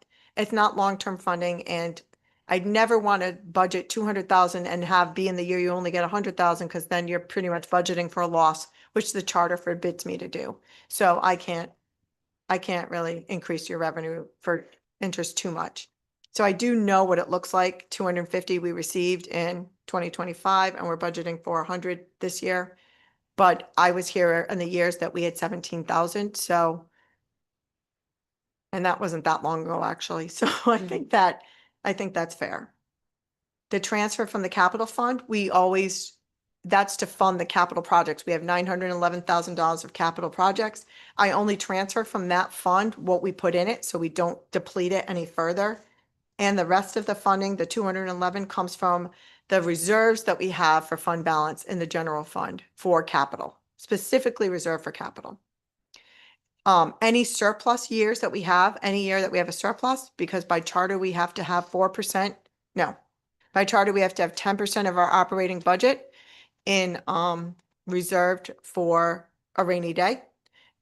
long-term funding. And I'd never want to budget 200,000 and be in the year you only get 100,000, because then you're pretty much budgeting for a loss, which the charter forbids me to do. So I can't really increase your revenue for interest too much. So I do know what it looks like. 250 we received in 2025, and we're budgeting for 100 this year. But I was here in the years that we had 17,000. So, and that wasn't that long ago, actually. So I think that's fair. The transfer from the capital fund, that's to fund the capital projects. We have $911,000 of capital projects. I only transfer from that fund what we put in it, so we don't deplete it any further. And the rest of the funding, the 211, comes from the reserves that we have for fund balance in the general fund for capital, specifically reserved for capital. Any surplus years that we have, any year that we have a surplus, because by charter we have to have 4%. No, by charter we have to have 10% of our operating budget in reserved for a rainy day.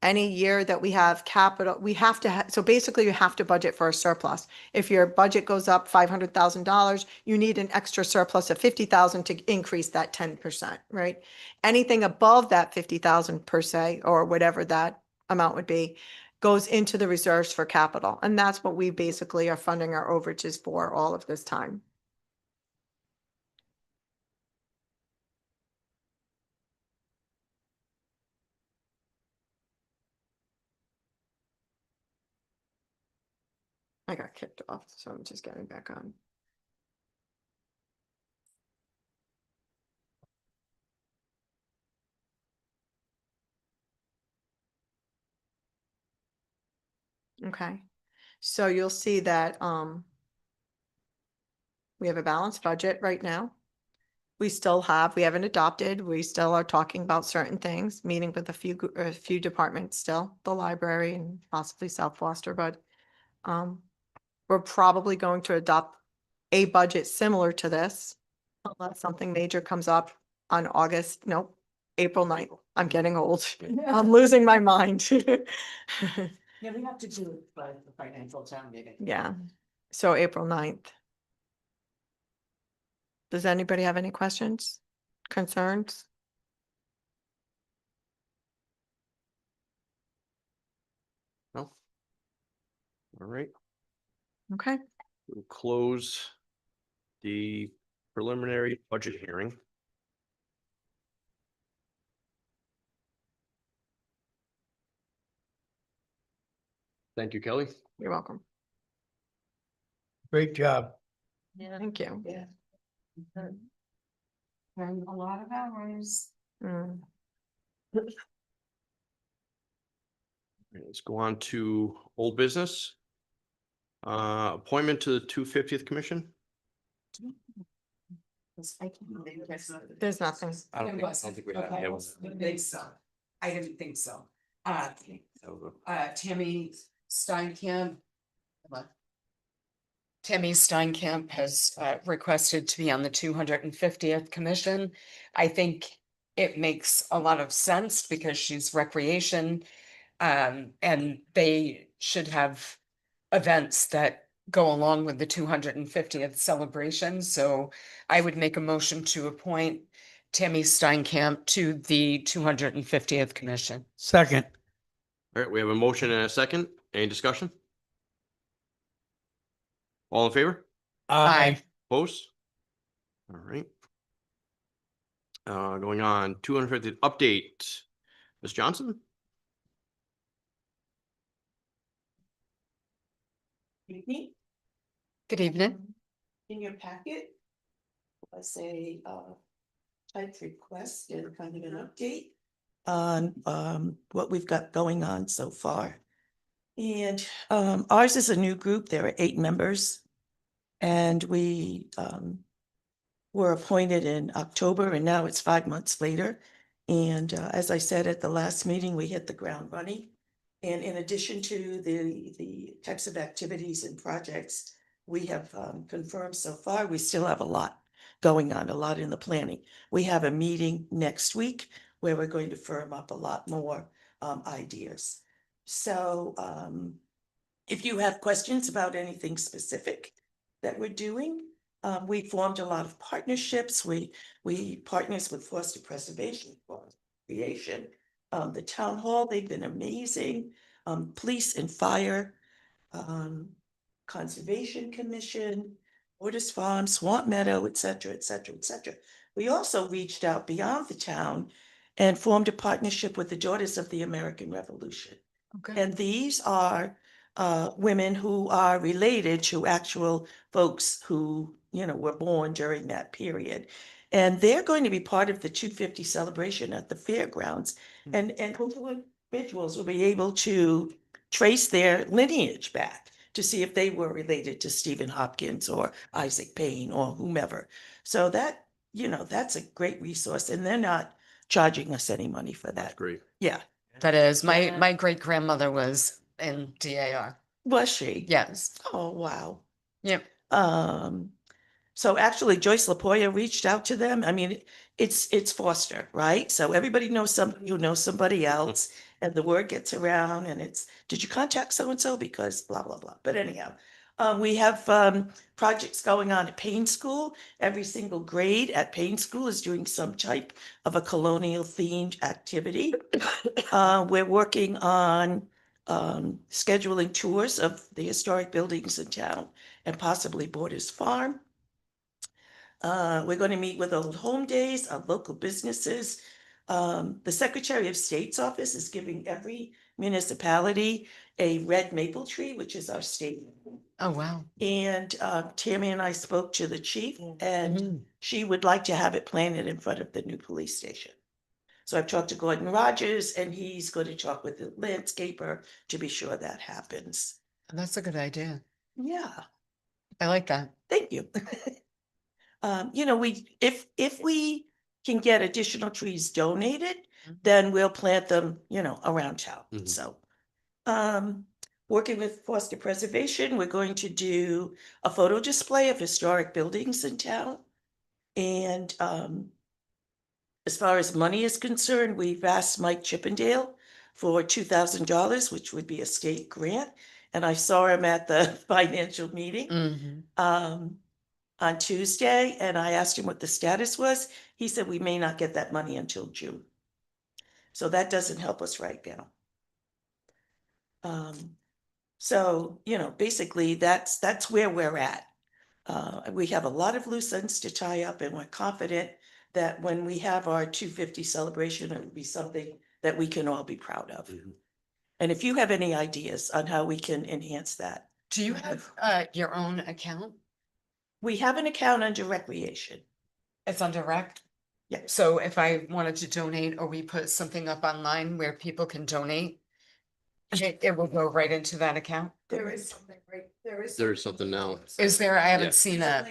Any year that we have capital, we have to so basically you have to budget for a surplus. If your budget goes up $500,000, you need an extra surplus of 50,000 to increase that 10%, right? Anything above that 50,000 per se, or whatever that amount would be, goes into the reserves for capital. And that's what we basically are funding our overages for all of this time. I got kicked off, so I'm just getting back on. Okay, so you'll see that we have a balanced budget right now. We haven't adopted, we still are talking about certain things, meeting with a few departments still, the library and possibly South Gloucester, but we're probably going to adopt a budget similar to this, unless something major comes up on April 9th. I'm getting old. I'm losing my mind. Yeah, we have to do it by the financial town meeting. Yeah, so April 9th. Does anybody have any questions, concerns? No. All right. Okay. We'll close the preliminary budget hearing. Thank you, Kelly. You're welcome. Great job. Thank you. Yeah. And a lot of hours. Mm. Let's go on to old business. Appointment to the 250th Commission. There's nothing. I don't think we have. Okay. Yeah, I didn't think so. I didn't think so. Tammy Steinkamp. Tammy Steinkamp has requested to be on the 250th commission. I think it makes a lot of sense because she's recreation. And they should have events that go along with the 250th celebration. So I would make a motion to appoint Tammy Steinkamp to the 250th commission. Second. All right, we have a motion and a second. Any discussion? All in favor? Aye. Opposed? All right. Going on, 250th update. Ms. Johnson? Evening. Good evening. In your packet was a typed request and kind of an update on what we've got going on so far. And ours is a new group. There are 8 members. And we were appointed in October, and now it's 5 months later. And as I said at the last meeting, we hit the ground running. And in addition to the types of activities and projects we have confirmed so far, we still have a lot going on, a lot in the planning. We have a meeting next week where we're going to firm up a lot more ideas. So if you have questions about anything specific that we're doing, we formed a lot of partnerships. We partners with Foster Preservation, Forest Creation, the town hall, they've been amazing, police and fire, Conservation Commission, Borders Farm, Swamp Meadow, et cetera, et cetera, et cetera. We also reached out beyond the town and formed a partnership with the Daughters of the American Revolution. And these are women who are related to actual folks who, you know, were born during that period. And they're going to be part of the 250 celebration at the fairgrounds. And individuals will be able to trace their lineage back to see if they were related to Stephen Hopkins or Isaac Payne or whomever. So that, you know, that's a great resource, and they're not charging us any money for That's that. great. Yeah. That is, my great grandmother was in DAR. Was she? Yes. Oh, wow. Yep. So actually Joyce LaPoya reached out to them. I mean, it's Foster, right? So everybody knows somebody who knows somebody else, and the word gets around, and it's, did you contact so-and-so because blah, blah, blah. But anyhow, we have projects going on at Payne School. Every single grade at Payne School is doing some type of a colonial themed activity. We're working on scheduling tours of the historic buildings in town and possibly Borders Farm. We're going to meet with Old Home Days, our local businesses. The Secretary of State's office is giving every municipality a red maple tree, which is our state. Oh, wow. And Tammy and I spoke to the chief, and she would like to have it planted in front of the new police station. So I've talked to Gordon Rogers, and he's going to talk with the landscaper to be sure that happens. That's a good idea. Yeah, I like that. thank you. You know, if we can get additional trees donated, then we'll plant them, you know, around town. Mhm. So, working with Foster Preservation, we're going to do a photo display of historic buildings in town. And, as far as money is concerned, we've asked Mike Chippendale for $2,000, which would be a state grant. And I saw him at the financial meeting. On Tuesday, and I asked him what the status was. He said we may not get that money until June. So that doesn't help us right now. So, you know, basically that's where we're at. We have a lot of loose ends to tie up, and we're confident that when we have our 250 celebration, it will be something that we can all be proud of. And if you have any ideas on how we can enhance that. Do you have your own account? We have an account under recreation. It's under rec? Yeah. So if I wanted to donate, or we put something up online where people can donate, it will go right into that account? There is something, right? There is something now. Is there? I Yeah. haven't seen that.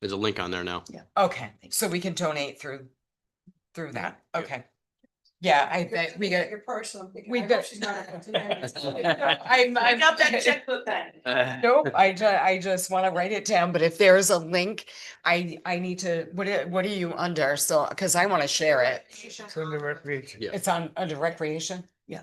There's a link on there now. Okay, so we can donate through that. Yeah. Okay. Yeah, I bet we got, Your personal. we I got- hope she's not. I'm got that checkbook back. Nope, I just want to write it down, but if there's a link, I need to, what are you under? So, because I want to share it. It's under recreation. Yeah. It's on, under recreation? Yeah,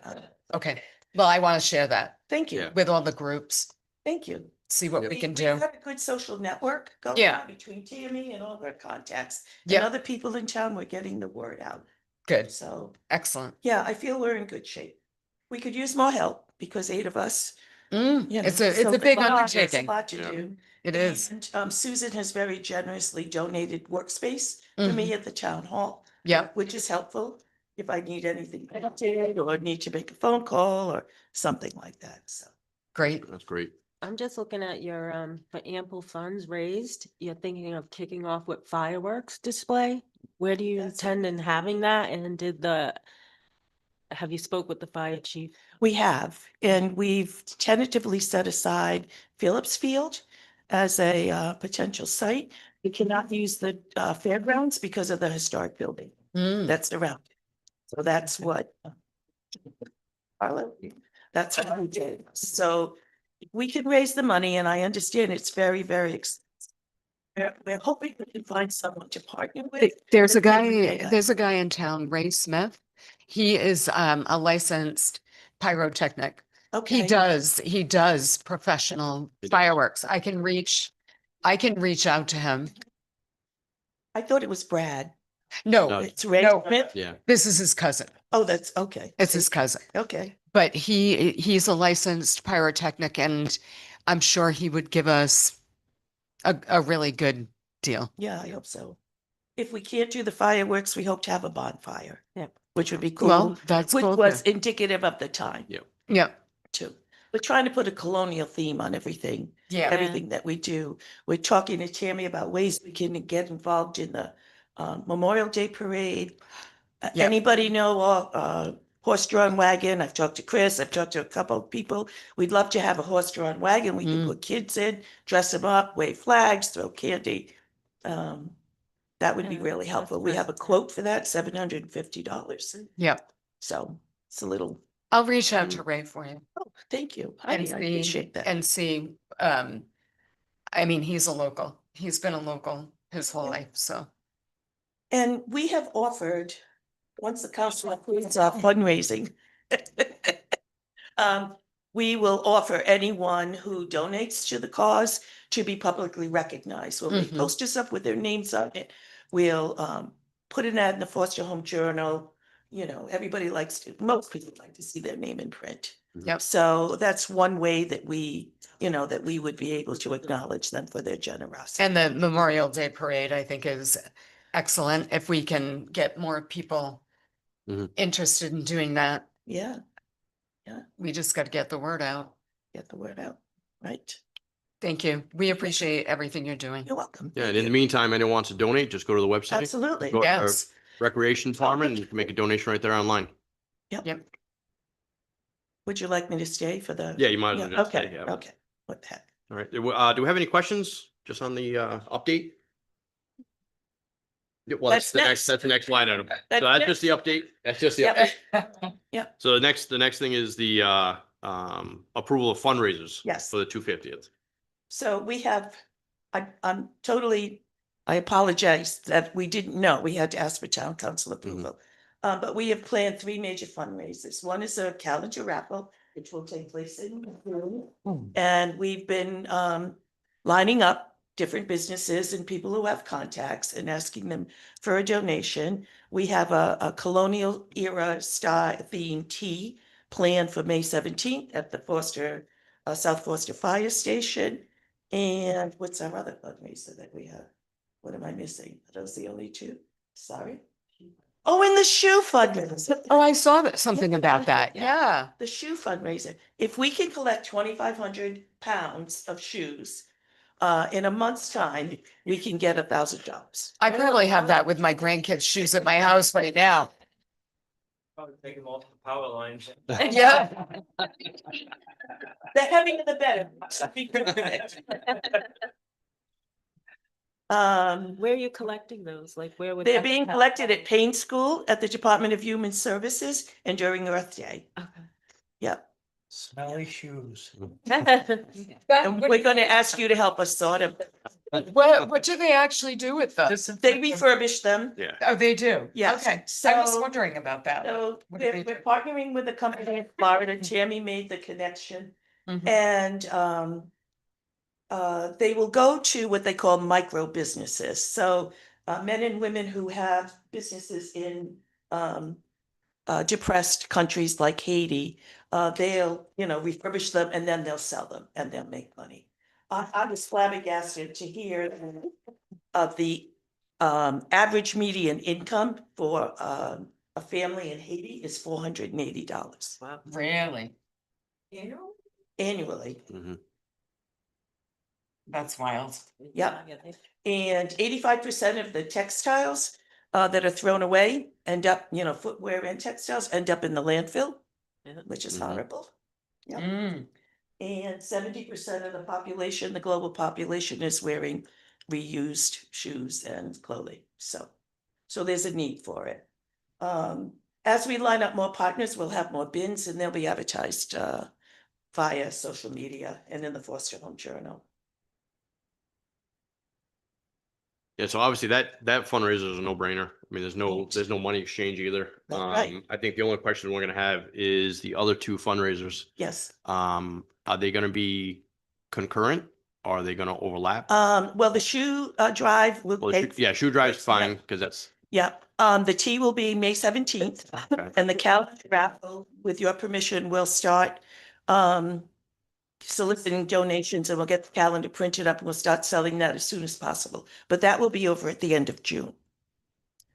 Okay, well, I want to share that thank you, Yeah. with all the groups, thank you. see what Yep. we can We've do. got a good social network going Yeah. on between Tammy and all her contacts. And Yep. other people in town, we're getting the word out. Good, So, excellent. yeah, I feel we're in good shape. We could use more help because 8 of us, Mm, you know. it's a so big there's undertaking. A lot to Yeah. do. It is. And Susan has very generously donated workspace for me at the town hall. Yep. Which is helpful if I need anything updated or need to make a phone call or something like that, so. Great. That's great. I'm just looking at your, for ample funds raised, you're thinking of kicking off with fireworks display? Where do you That's intend in having that? And have you spoke with the fire chief? We have, and we've tentatively set aside Phillips Field as a potential site. We cannot use the fairgrounds because of the historic building Mm, that's around. So that's what. Arlo, that's what we did. So we can raise the money and I understand it's very, very expensive. We're hoping we can find someone to partner with. There's a that can pay guy, us. there's a guy in town, Ray Smith. He is a licensed pyrotechnic. Okay. He does professional fireworks. I can reach out to him. I thought it was Brad. No, No. It's Ray No. Smith. Yeah. this is his cousin. Oh, that's okay. It's his cousin. Okay. But he's a licensed pyrotechnic and I'm sure he would give us a really good deal. Yeah, I hope so. If we can't do the fireworks, we hope to have a bonfire. Yep. Which would be cool. Well, that's Which cool. was too. indicative of the time Yeah, too. We're trying to put a colonial theme on everything, yeah. everything that we do. We're talking to Tammy about ways we can get involved in the Memorial Day Parade. Yep. Anybody know horse-drawn wagon? I've talked to Chris, I've talked to a couple of people. We'd love to have a horse-drawn wagon. We can Mm. put kids in, dress them up, wave flags, throw candy. That would be Yeah, really that's helpful. We nice. have a quote for that, $750. Yep. So it's a little, I'll reach out to Ray for you oh, thank you. I and appreciate that. and see, I mean, he's a local. He's been a local his whole Yeah. life, so. And we have offered, once the council approves our fundraising, we will offer anyone who donates to the cause to be publicly recognized. We'll make Mhm. posters up with their names on it. We'll put an ad in the Foster Home Journal. You know, everybody likes to, most people like to see their name in print. Yep. So that's one way that we, you know, that we would be able to acknowledge them for their generosity. And the Memorial Day Parade, I think, is excellent if we can get more people Mhm. interested in doing that. Yeah, We just got to get the word out. get the word out, right? Thank you. We appreciate everything you're doing. You're welcome. Yeah, Thank and in the you. meantime, anyone wants to donate, just go to the website. Absolutely. Go- Yes. Recreation Department, and you can make a donation right there online. Yep. Would you like me to stay for the? Yeah, you might as well Yeah, just okay, stay, yeah. okay. What the heck? All right. Do we have any questions just on the update? Yeah, well, That's next. that's the next line item. So That's that's just the update. That's just the Yep. update. Yep. So the next thing is the approval of fundraisers. Yes. For the 250th. So we have, I'm totally, I apologize that we didn't know. We had to ask for town council approval. But we have planned 3 major fundraisers. One is a calendar raffle, which will take place in June. And we've been lining up different businesses and people who have contacts and asking them for a donation. We have a colonial era style themed tea planned for May 17th at the South Foster Fire Station. And what's our other fundraiser that we have? What am I missing? Are those the only 2? Sorry. Oh, and the shoe fundraiser. Oh, I saw that, something about that. Yeah. Yeah. The shoe fundraiser. If we can collect 2,500 pounds of shoes in a month's time, we can get $1,000. I probably have that with my grandkids' shoes at my house right now. Probably take them off the power lines. Yeah. The heavier the better. Where are you collecting those? Like where would? They're that being happen? collected at Payne School at the Department of Human Services and during Earth Day. Okay. Yep. Smelly shoes. And we're gonna ask you to help us sort them. What do they actually do with them? They refurbish them. Yeah. Oh, they do? Yes. Okay, I was So- wondering about that. So What do we're, they we're do? partnering with a company in Florida. Tammy made the connection. Mhm. And they will go to what they call micro businesses. So men and women who have businesses in depressed countries like Haiti, they'll, refurbish them and then they'll sell them and they'll make money. I was flabbergasted to hear of the average median income for a family in Haiti is $480 Wow. Really? annually. Mhm. That's wild. Yep. And 85% of the textiles that are thrown away end up, footwear and textiles end up in the landfill, which is Mhm. horrible. Yep. Mm. And 70% of the population, the global population, is wearing reused shoes and clothing. So there's a need for it. As we line up more partners, we'll have more bins and they'll be advertised via social media and in the Foster Home Journal. Yeah, so obviously that fundraiser is a no-brainer. I mean, there's no money exchange either. That's right. I think the only question we're gonna have is the other two fundraisers. Yes. Are they gonna be concurrent? Or are they gonna overlap? Well, the shoe drive will Well, take. yeah, shoe drive's fine, because that's, Yeah, the tea will be May 17th. Okay. And the calendar raffle, with your permission, will start soliciting donations and we'll get the calendar printed up and we'll start selling that as soon as possible. But that will be over at the end of June.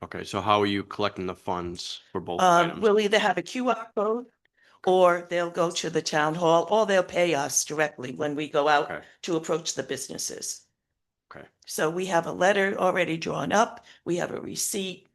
okay, so how are you collecting the funds for both Um, items? we'll either have a QR code or they'll go to the town hall or they'll pay us directly when we go out Okay. to approach the businesses. Okay. So we have a letter already drawn up, we have a receipt.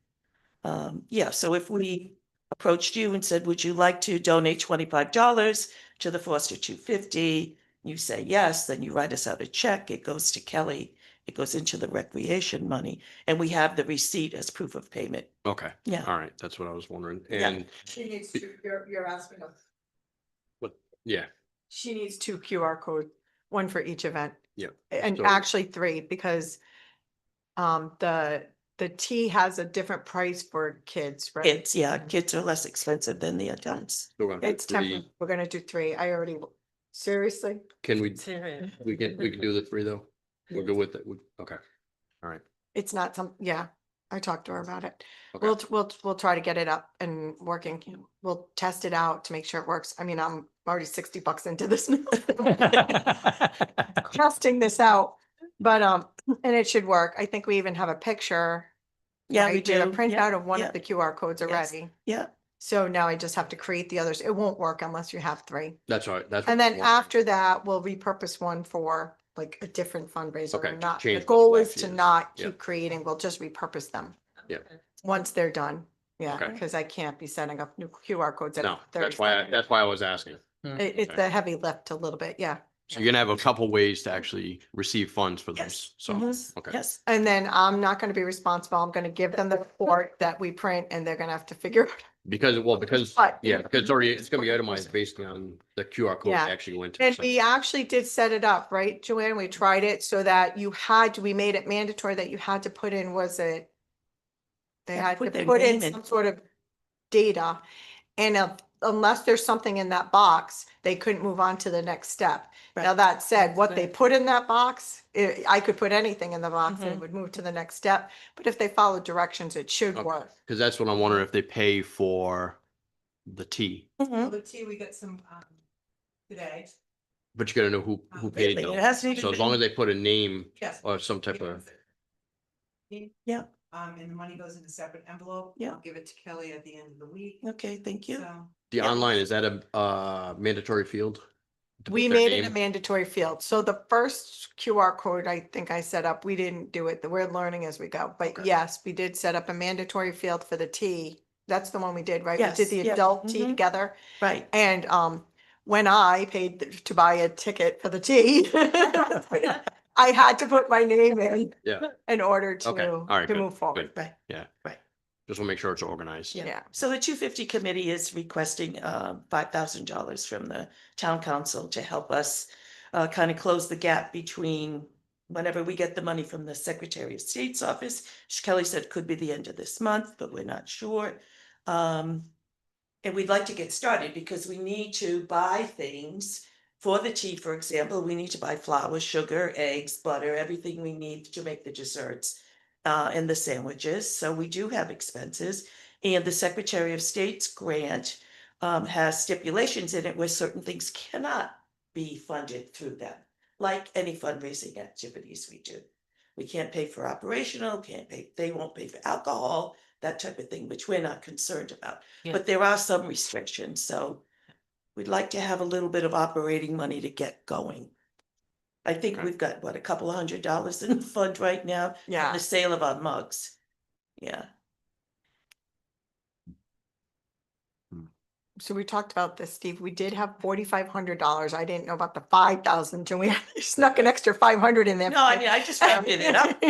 Yeah, so if we approached you and said, would you like to donate $25 to the Foster 250? You say yes, then you write us out a check, it goes to Kelly, it goes into the recreation money, and we have the receipt as proof of payment. Okay, Yeah. all right, that's what I was wondering. Yeah. And, She needs to, you're asking us. yeah, She needs two QR code, one for each event. Yep. And So- actually three, because the tea has a different price for kids, right? Kids are less expensive than the adults. so we're gonna do It's temporary. three. We're gonna do three. I already, seriously? Can we can do the three though? We're good with it. Okay, all right. It's not yeah, I talked to her about it. Okay. We'll try to get it up and working. We'll test it out to make sure it works. I mean, I'm already $60 into this. Testing this out, but, and it should work. I think we even have a picture. Yeah, we I did a do. printout of one yeah, of the QR codes Yes. already. Yeah, So now I just have to create the others. It won't work unless you have three. That's all right. That's. And what then I want. after that, we'll repurpose one for like a different fundraiser. Okay, and not, the change goal what's is left, to yes. not Yep. keep creating. We'll just repurpose them. Yep. Once they're done. Yeah, Okay. because I can't be setting up new QR codes. at No, 30 that's why I was asking. It's okay. a heavy lift a little bit, yeah. So you're gonna have a couple ways to actually receive funds for Yes. this, so, Mhm. okay. yes. And then I'm not gonna be responsible. I'm gonna give them the report that we print and they're gonna have to figure out. Because But- because it's gonna be itemized based on the QR code Yeah. they actually go into. And so- we actually did set it up, right, Joanne? We tried it so that we made it mandatory that you had to put in, was it? They Yeah, had put to their put in name in. some sort of data. And unless there's something in that box, they couldn't move on to the next step. Now, Right. that said, what they put in that box, I could put anything in the box and it Mhm. would move to the next step. But if they follow directions, it should Okay. work. Cause that's what I'm wondering, if they pay for the tea, Mhm. The tea, we got some, today. but you gotta know who paid Really, it though. hasn't even So as long as been- they put a name Yes. or some type of, Yeah. And the money goes in a separate envelope. Yeah. I'll give it to Kelly at the end of the week. Okay, thank you. So, the Yeah. online, is that a mandatory field? to We put their made it a name? mandatory field. So the first QR code I think I set up, we didn't do it. We're learning as we go. But Okay. yes, we did set up a mandatory field for the tea. That's the one we did, right? We Yes, did the yeah, adult tea mhm. together. Right. And when I paid to buy a ticket for the tea, I had to put my name in Yeah, in order Okay, all right, to good, move forward. Right. yeah. Right. Just want to make sure it's organized. Yeah. So the 250 committee is requesting $5,000 from the town council to help us kind of close the gap between whenever we get the money from the Secretary of State's office. Kelly said it could be the end of this month, but we're not sure. And we'd like to get started because we need to buy things for the tea, for example. We need to buy flour, sugar, eggs, butter, everything we need to make the desserts and the sandwiches. So we do have expenses. And the Secretary of State's grant has stipulations in it where certain things cannot be funded through them, like any fundraising activities we do. We can't pay for operational, they won't pay for alcohol, that type of thing, which we're not concerned about. Yeah. But there are some restrictions, so we'd like to have a little bit of operating money to get going. I think Okay. we've got, what, a couple of $100 in the fund right now? Yeah. The sale of our mugs. Yeah. So we talked about this, Steve. We did have $4,500. I didn't know about the 5,000. And we snuck an extra 500 in there. No, I mean, I just rounded it up.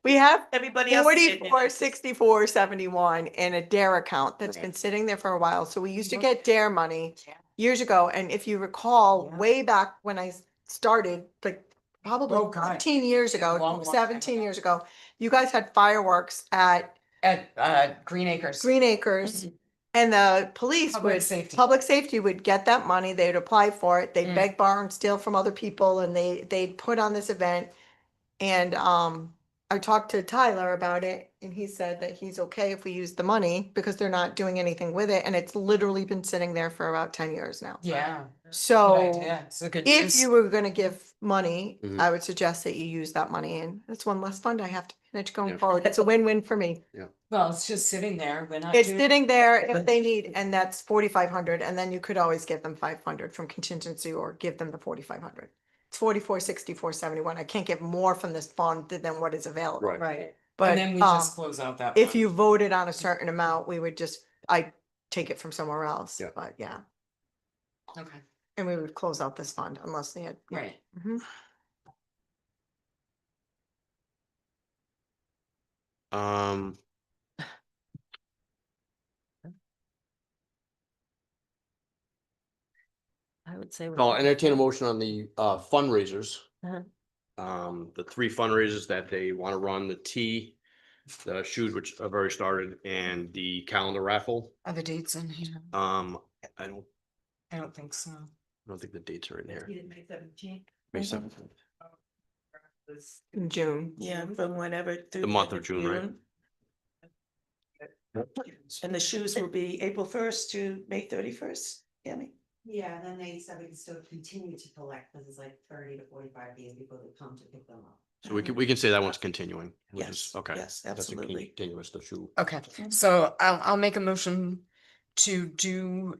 We have Everybody else. did it. 44,6471 in a DARE account that's been sitting there for a while. So we used to get DARE money years ago. And if you recall, way back when I started, like Oh, probably God. 15 years Yeah, ago, long time 17 ago. years ago, you guys had fireworks at At Green Acres. Green Acres. And the police Public would, safety. public safety would get that money, they'd apply for it, they'd Mm. beg, borrow and steal from other people and they'd put on this event. And I talked to Tyler about it and he said that he's okay if we use the money because they're not doing anything with it. And it's literally been sitting there for about 10 years now. Yeah. Good So idea. It's a good if use. you were gonna give money, Mhm. I would suggest that you use that money and that's one less fund I have to manage going Yeah. forward. It's a win-win for me. Well, it's just sitting there. We're not It's doing. sitting there if they need, and that's 4,500, and then you could always give them 500 from contingency or give them the 4,500. It's 44,6471. I can't get more from this fund than what is available. Right. Right. But And then we just close out that. if fund. you voted on a certain amount, we would just, I'd take it from somewhere else, Yeah. but yeah. Okay, And we would close out this fund unless they had. right. Mhm. Um, I would say. I'll entertain a motion on the fundraisers. Uh-huh. The 3 fundraisers that they want to run, the tea, the shoes, which have already started, and the calendar raffle. Are the dates in here? I I don't think so. don't think the dates are in here. May 17th. May 7th. In June. Yeah, from whenever. through The month end of June, right? And the shoes will be April 1st to May 31st, Tammy? Yeah, and then they said we can still continue to collect, because it's like 30 to 45 days before they come to pick them up. So we can say that one's continuing. which is- Yes, Okay. yes, That's a absolutely. continuous, the shoe. Okay, so I'll make a motion to do.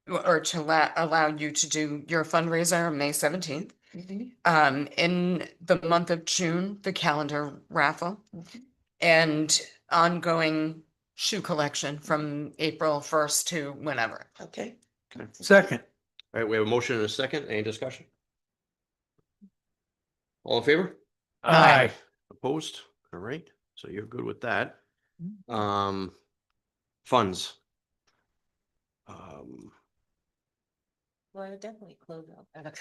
Or to allow you to do your fundraiser on May 17th. In the month of June, the calendar raffle. And ongoing shoe collection from April 1st to whenever. Okay. Second. All right, we have a motion and a second. Any discussion? All in favor? Aye. Opposed? All right, so you're good with that. Funds. Well, I definitely close out that account.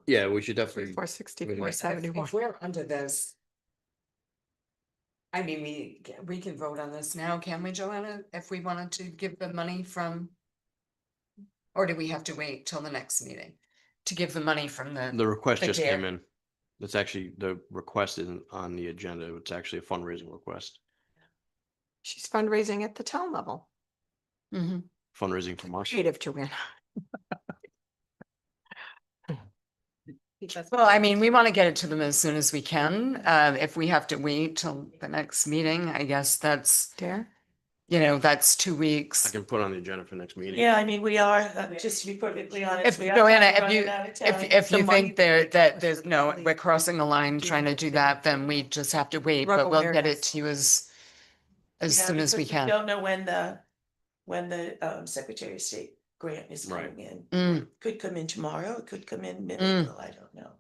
Yeah, we should definitely. 46471. If we're under this. I mean, we can vote on this now, can we, Joanna, if we wanted to give the money from? Or do we have to wait till the next meeting to give the money from the? The request The just came dare. in. It's actually, the request isn't on the agenda. It's actually a fundraising request, She's fundraising at the town level. Mhm. fundraising from us. Creative, Joanna. Well, I mean, we want to get it to them as soon as we can. If we have to wait till the next meeting, I guess that's, Dare? that's 2 I weeks. can put on the agenda for next meeting. Yeah, I mean, we are, just to be perfectly honest. If we are Joanna, running out of time. if The you money think there, that that was there's, no, supposedly we're crossing the line trying to do that, then we just have to wait, but Rugged we'll get it areas. to you as Yeah, soon as we because can. Don't know when the Secretary of State grant is Right. coming in. Mm. Could come in tomorrow, it could come in Mm. mid-April, I don't know.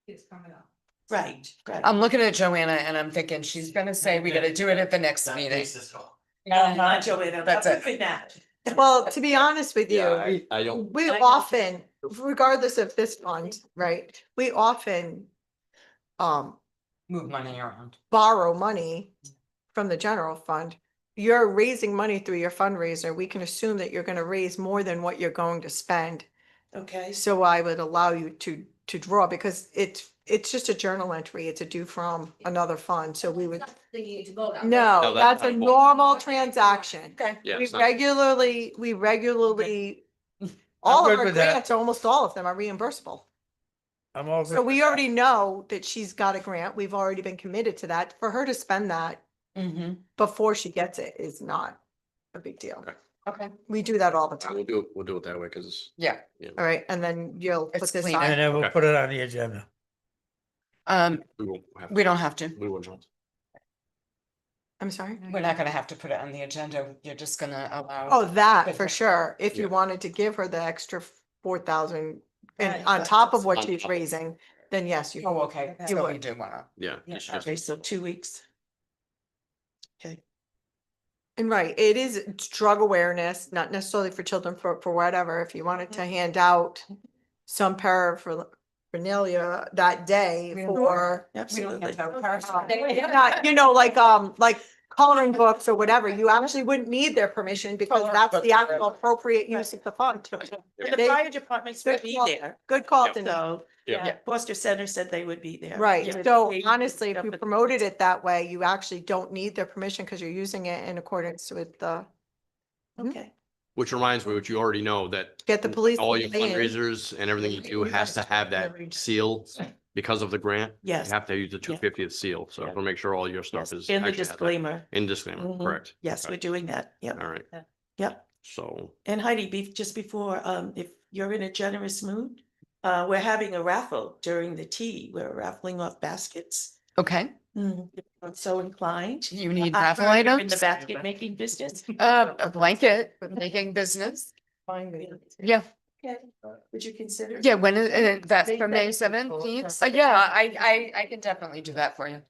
It's coming up. Right, right. I'm looking at Joanna and I'm thinking she's gonna say we gotta do it at the next meeting. Joanna, That's it. for now. Well, to be honest with Yeah, you, I don't, we often, regardless of this fund, right, we often Move money around. borrow money from the general fund. You're raising money through your fundraiser. We can assume that you're gonna raise more than what you're going to spend. Okay, So I would allow you to draw because it's just a journal entry. It's a due from another fund. So we would, No, no, that's that's a not- normal transaction. Okay. yeah, We it's not- regularly, all good of our with that. grants, almost all of them are reimbursable. I'm all. So we already know that she's got a grant. We've already been committed to that. For her to spend that Mm-hmm. before she gets it is not a big deal. Okay. Okay, We do that all the time. we'll do it that way, cause yeah. All right, and then you'll put It's this clean. on. And then we'll Okay. put it on the agenda. we won't have. We don't have to. We won't. I'm sorry? We're not gonna have to put it on the agenda. You're just gonna allow. Oh, that Good for point. sure. If you Yeah. wanted to give her the extra 4,000 and Right, on but top of that's what on she's top. raising, then yes, you. Oh, okay. You So we would. do wanna. Yeah. yeah, it's just- okay, so 2 weeks. Okay, And right, it is drug awareness, not necessarily for children, for whatever. If you wanted to hand out some paraphernalia that day We don't- for, absolutely. not, like coloring books or whatever, you actually wouldn't need their permission because Coloring that's books, the actual appropriate use of the fund. And the They- fire departments will be there, Good call, Yeah. Denise. so, Yeah. yeah, Foster Center said they would be there. Right, Yeah. so They- honestly, if up you at the- promoted it that way, you actually don't need their permission because you're using it in accordance with the, Okay, Which reminds me, which you already know, that get the police. all your to weigh in. fundraisers and everything you do has to have that seal because of the grant. yes, You have to use the 250th seal, so Yeah. we'll make sure all your yes, stuff is. in the actually has that. disclaimer. In disclaimer, Mhm. correct. Yes, Okay. we're doing that, yep, All right, yep. so, And Heidi, just before, if you're in a generous mood, we're having a raffle during the tea. We're raffling off baskets. Okay, If I'm so inclined. you need I raffle heard you're in items? the basket making business. A blanket with making business. Yeah, Okay, would you consider? yeah, when is, that's May for May 17th. 17th? Yeah, I can definitely do that for you.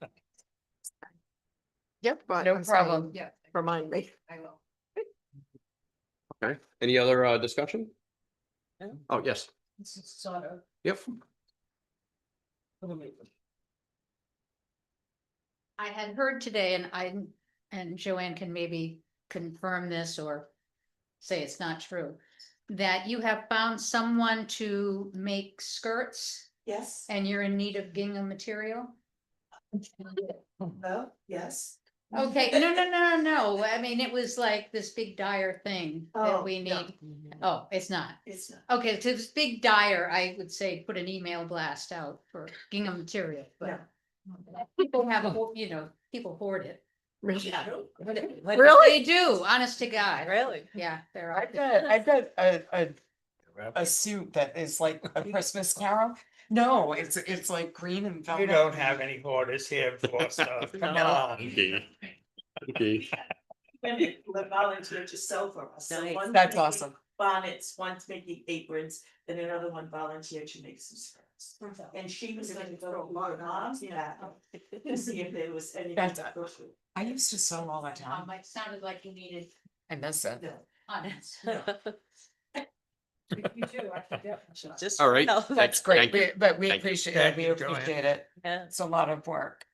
Yep, But no I'm saying, problem. Yeah, Remind me. I will. okay, any other discussion? Oh, yes, This is sort of. yep. I had heard today and Joanne can maybe confirm this or say it's not true. That you have found someone to make skirts Yes, and you're in need of gingham material? well, yes. Okay, no. I mean, it was like this big dire thing that Oh, we no. need. Oh, it's not. It's not. Okay, to this big dire, I would say put an email blast out for gingham material, but. People have, people hoard it. Really? Really? They do, honest to God. Really? Yeah, they're. I've got a suit that is like a Christmas carol. No, it's like green and You velvet. don't have any orders here for stuff. Come No. on. Okay. Okay, Women who have volunteered to sew for us. So Nice. one's That's making awesome. Bonnets, one's making aprons, and another one volunteered to make some skirts. And she was going to go to moms, yeah, to see if there was any. That's- I used to sew all the time. It sounded like you needed I miss it. honest. Just. all right. That's Thank great, you. but we Thank you. appreciate Thank it. We you, Joanne. appreciate it. It's a lot of work.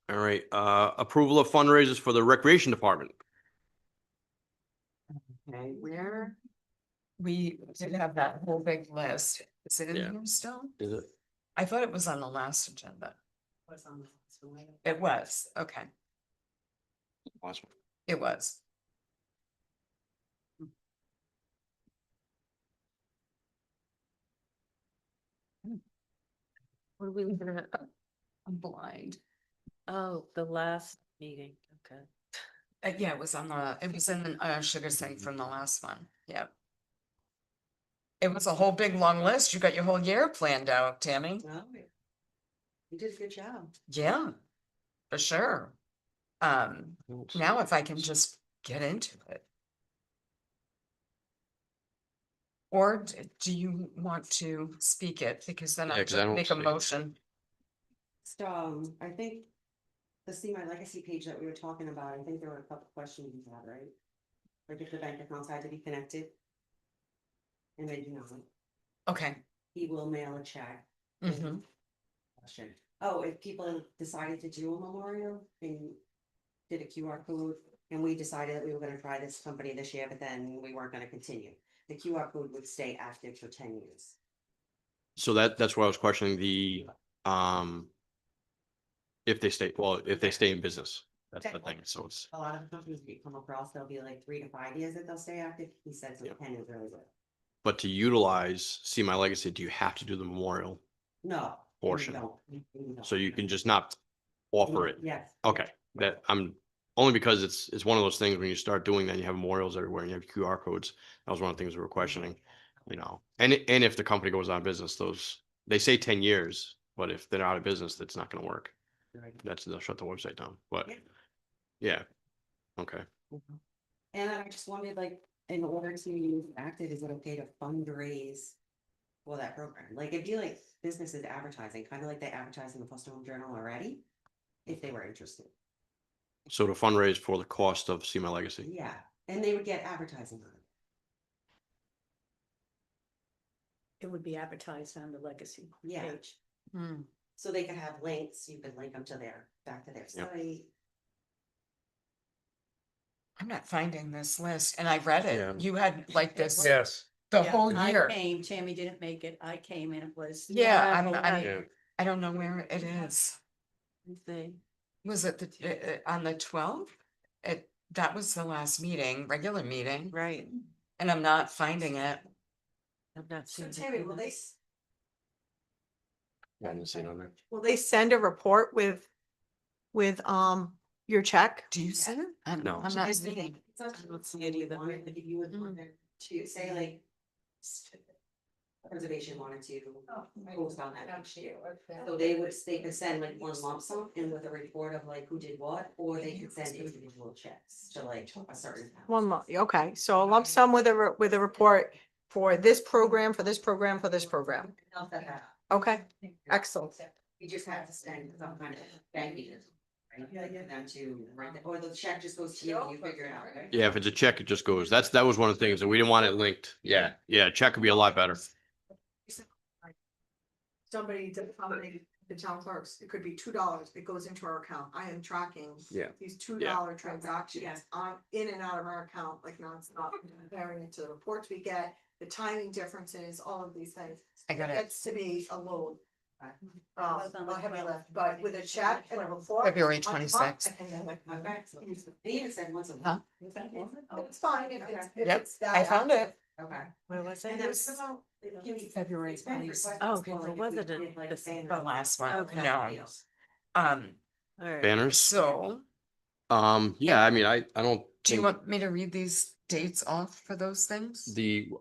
All right, approval of fundraisers for the recreation department. Okay, where? We did have that whole big list. Is it in Yeah. here still? Is it? I thought it was on the last agenda. It was, okay, Awesome. it was. What are we looking at? I'm blind. Oh, the last meeting, okay. Yeah, it was on it was in the sugar thing from the last one, yeah. It was a whole big long list. You got your whole year planned out, Tammy. You did a good job. Yeah, for sure. Now if I can just get into it. Or do you want to speak it? Because then Yeah, I 'cause I just don't make a see it. motion So, I think the See My Legacy page that we were talking about, I think there were a couple questions you had, right? Like if the bank accounts had to be connected. And then, you know, Okay. he will mail a check. Mhm. Question. Oh, if people decided to do a memorial and did a QR code, and we decided that we were gonna try this company this year, but then we weren't gonna continue. The QR code would stay active for 10 years. So that's why I was questioning the, if they stay, well, if they stay in business, that's the thing, so it's, A lot of companies we come across, they'll be like 3 to 5 years that they'll stay active. He said so Yeah. 10 is really good. but to utilize See My Legacy, do you have to do the memorial? No. Portion. We don't. So you can just not offer it? Yes. Okay, that I'm, only because it's one of those things when you start doing that, you have memorials everywhere and you have QR codes. That was one of the things we were questioning, you know, and if the company goes out of business, they say 10 years, but if they're out of business, that's not gonna work. They'll shut the website down, but Yeah. yeah, okay. And I just wanted, like, in order to use active, is it okay to fundraise for that program? Like, it'd be like businesses advertising, kind of like they advertise in the Postal Home Journal already, if they were interested. So to fundraise for the cost of See My Legacy. Yeah, and they would get advertising on it. It would be advertised on the legacy Yeah. page. Hmm. So they could have links, you could link them to back to their Yep. site. I'm not finding this list and I read Yeah. it. You had like this Yes. the Yeah, whole year. I came, Tammy didn't make it. I came and it was. Yeah, Yeah. I don't know where it is. Thing. Was it on the 12th? That was the last meeting, regular meeting, Right. and I'm not finding it. I've not So seen it. Tammy, will they, I didn't see it on there. Will they send a report with your check? Do you see it? No. I'm not seeing it. it's not. I don't see it either. Wanted, like, if you would want to say like. Preservation wanted to post on that. So they could send like one lump sum and with a report of like who did what, or they could send individual checks to like a certain. amount. 1 month, okay, so a lump sum with a report for this program, for this program, for this program. Enough that happened. Okay, excellent. You just have to send some kind of banking. Right? For them to write that, or the check just goes to you and you figure it out, right? Yeah, if it's a check, it just goes. That was one of the things that we didn't want it linked. Yeah, check would be a lot better. Somebody did somebody, the town clerks, it could be $2, it goes into our account, I am tracking. Yeah. These $2 transactions on, in and out of our account, like nonstop, comparing it to the reports we get, the timing differences, all of these things. I got it. Gets to be a load. A heavy lift, but with a check and a report. February a month, 26th. and then like, Okay. They even said once a Huh? month. It's fine, if it's. if Yep, it's that I found it. Okay. Where was And it? then about. February It's been 26th. requested Oh, as well, okay, like, so if we was it did, like, the banner The last one, Okay. no. deals. Um, All right. Banners. so Yeah, I mean, I don't do you think want me to read these dates off for those things?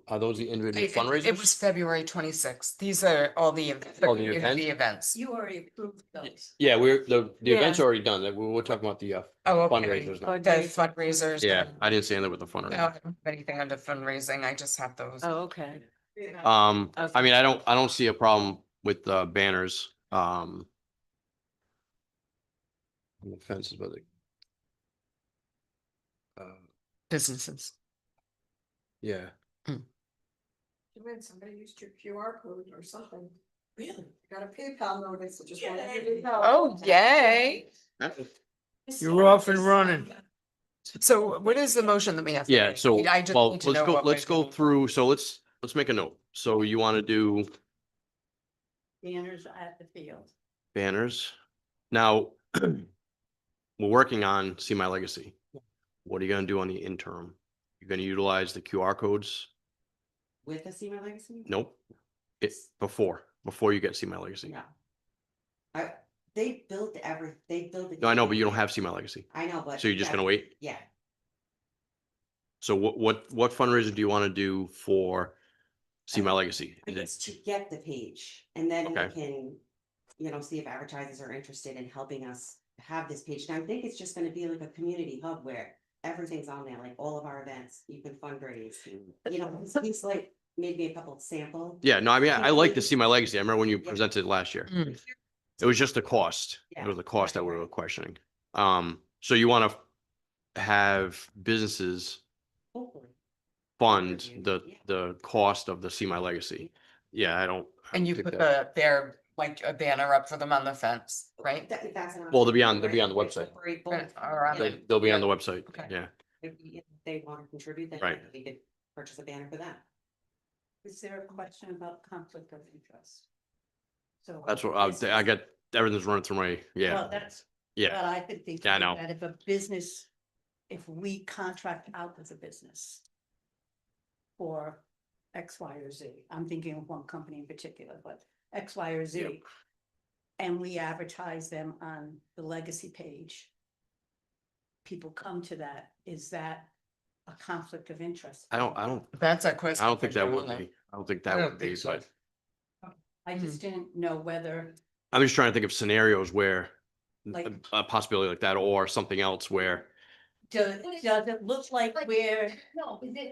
are those the individual It fundraisers? was February 26th. These are all the All the community events? events. You already approved those. Yeah, the Yeah. events are already done. We're talking about the Oh, okay. fundraisers now. The fundraisers. Yeah, I didn't say anything with the I don't fundraisers. have anything under fundraising. I just have those. Oh, okay. I mean, I don't see a problem with the banners. On the fences, but Businesses. yeah. Somebody used your QR code or something. Really? Got a PayPal notice, so just wanted you to know. Oh, yay. You're off and running. So what is the motion that we have? to Yeah, make? so, I just well, need to know what let's we're go doing. through, so let's make a note. So you want to do Banners at the field. banners? Now, we're working on See My Legacy. What are you gonna do on the interim? You're gonna utilize the QR codes? With the See My Legacy? Nope. It's before you get See My Legacy. No. They built they built. No, I know, but you don't have See My Legacy. I know, but. So you're just gonna wait? Yeah, So what fundraiser do you want to do for See My Legacy? Is it's it, to get the page and then we Okay. can, see if advertisers are interested in helping us have this page. And I think it's just gonna be like a community hub where everything's on there, like all of our events, you can fundraise. He's like, made me a couple of samples. yeah, no, I mean, I like to See My Legacy. I remember when you presented it last year. Mm. It was just the cost. It Yeah. was the cost that we Right, were right. questioning. So you want to have businesses Hopefully. fund Yeah. the cost of the See My Legacy. Yeah, I don't And you think put that- like a banner up for them on the fence, right? That's an Well, they'll be option, they'll be on the right? website. Incorporate both. Or on the- They'll be on the website. Okay. Yeah. If they want to contribute, then Right. we could purchase a banner for that. Is there a question about conflict of interest? So. That's what I got, everything's running through my, yeah, Well, that's yeah. what I've been thinking. Yeah, I know. That if a business, if we contract out with a business for X, Y, or Z, I'm thinking of one company in particular, but X, Y, or Z. And we advertise them on the legacy page. People come to that, is that a conflict of interest? I don't That's a question. think for that would Julie. be, I don't think I that don't would be, think so. but I just didn't know whether, I'm just trying to think of scenarios where Like- a possibility like that or something else where, does it look like we're, No, because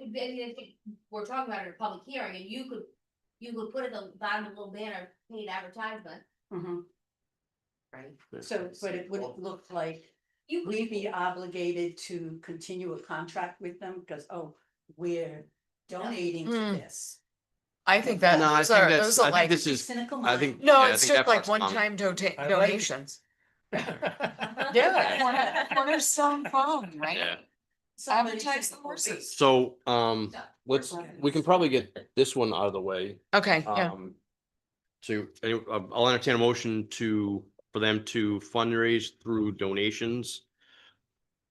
we're talking about it in a public hearing and you could put at the bottom of a little banner, paid advertisement. Mhm. Right. So, but it would look like You could- we'd be obligated to continue a contract with them because, oh, we're donating to Hmm. this. I think that, No, I those think are, that's- those I are think like, this is, Cynical I think. mind. no, yeah, I it's think just that like part's common. one-time I like it. donations. Yeah. Cornerstone Farm, right? Yeah. Somebody Advertise said, the "Oh, wait, horses." So, we can probably get this one out of the way. Okay, yeah. I'll entertain a motion for them to fundraise through donations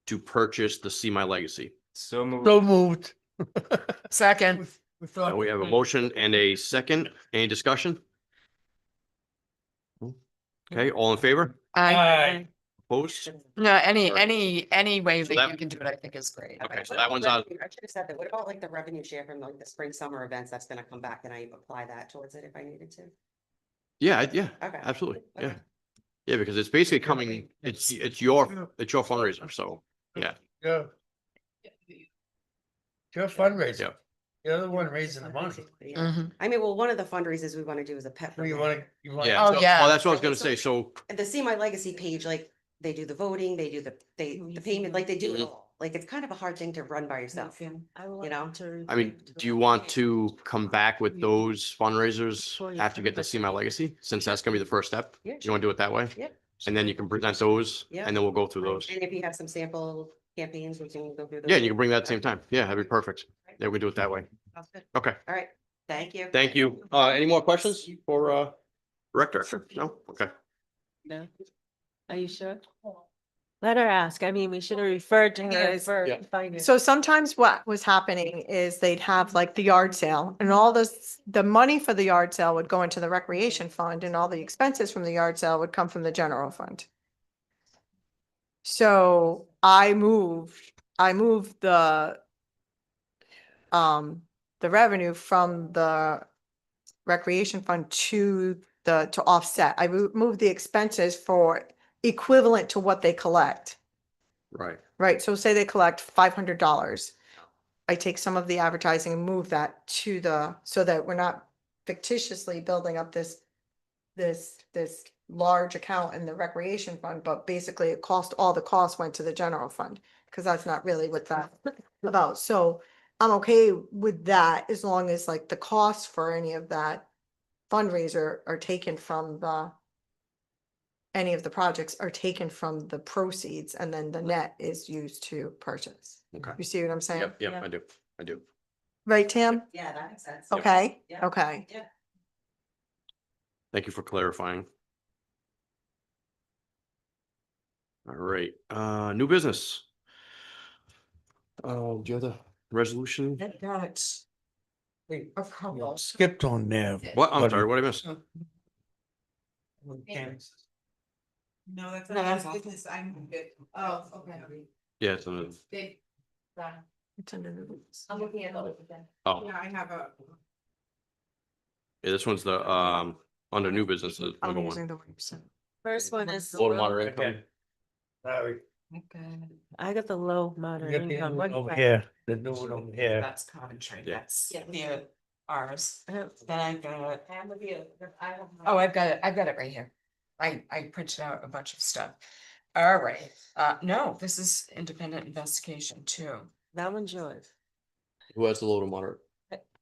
to purchase the See My Legacy. So moved. Second, We have a motion and a second. Any discussion? Okay, all in favor? I, Opposed? no, any way So that that- you can do it, I think is great. Okay, so that one's out. I should have said that. What about like the revenue share from like the spring, summer events that's gonna come back? Can I apply that towards it if I needed to? Yeah, yeah, Okay. absolutely. Yeah. Okay. Yeah, because it's basically coming, it's your fundraiser. So, yeah. Yeah. Your fundraiser. Yep. You're the one raising the money. Yeah. Mhm. I mean, well, one of the fundraisers we want to do is a pet. So you program. want. Yeah. Oh, so- yeah. Well, that's what I was gonna say. So, And the See My Legacy page, like, they do the voting, they do the payment, like, they do it Mhm. all. Like, it's kind of a hard thing to run by yourself. You know? I mean, do you want to come back with those fundraisers after you get to See My Legacy? Since that's gonna be the first step? Yeah. Do you wanna do it that way? Yeah. And then you can present those Yeah. and then we'll go through those. And if you have some sample campaigns, we can go through. those. Yeah, and you can bring that at the same time. Yeah, that'd be perfect. Yeah, we do it that way. Sounds good. Okay, All right, thank you. thank you. Any more questions for, rec director? No? Okay. No. Are you sure? Let her ask. I mean, we should have referred to her Yes. for Yeah. finance. So sometimes what was happening is they'd have like the yard sale and all this, the money for the yard sale would go into the recreation fund and all the expenses from the yard sale would come from the general fund. So I moved the revenue from the recreation fund to offset. I moved the expenses for equivalent to what they collect. Right. Right, so say they collect $500. I take some of the advertising and move that to so that we're not fictitiously building up this large account in the recreation fund, but basically all the costs went to the general fund. Cause that's not really what that's about. So I'm okay with that as long as like the costs for any of that fundraiser are taken from any of the projects are taken from the proceeds and then the net is used to purchase. Okay. You see what I'm saying? Yep, yep, I do. Right, Tam? Yeah, that makes sense. Okay, Yeah. okay. Yeah. Thank you for clarifying. All right, new business. Oh, do you have the resolution? That's. Skipped on there. What? I'm sorry, what did I miss? No, that's. No, that's fine. business, I'm good. Oh, okay. Yeah, it's on the, Big. It's under the rules. I'm looking at it. oh, Yeah, I have a. yeah, this one's the, under new business, the I'm number using one. the 1%. First one is, Low to moderate income. Okay. Sorry. I got the low You moderate got the income. one What over do you here, the new one over here. That's Coventry, Yeah. that's near ours. think? Then I've got, I'm with you. I don't know. oh, I've got it right here. I printed out a bunch of stuff. All right, no, this is independent investigation too. That one's yours. Who has the low to moderate?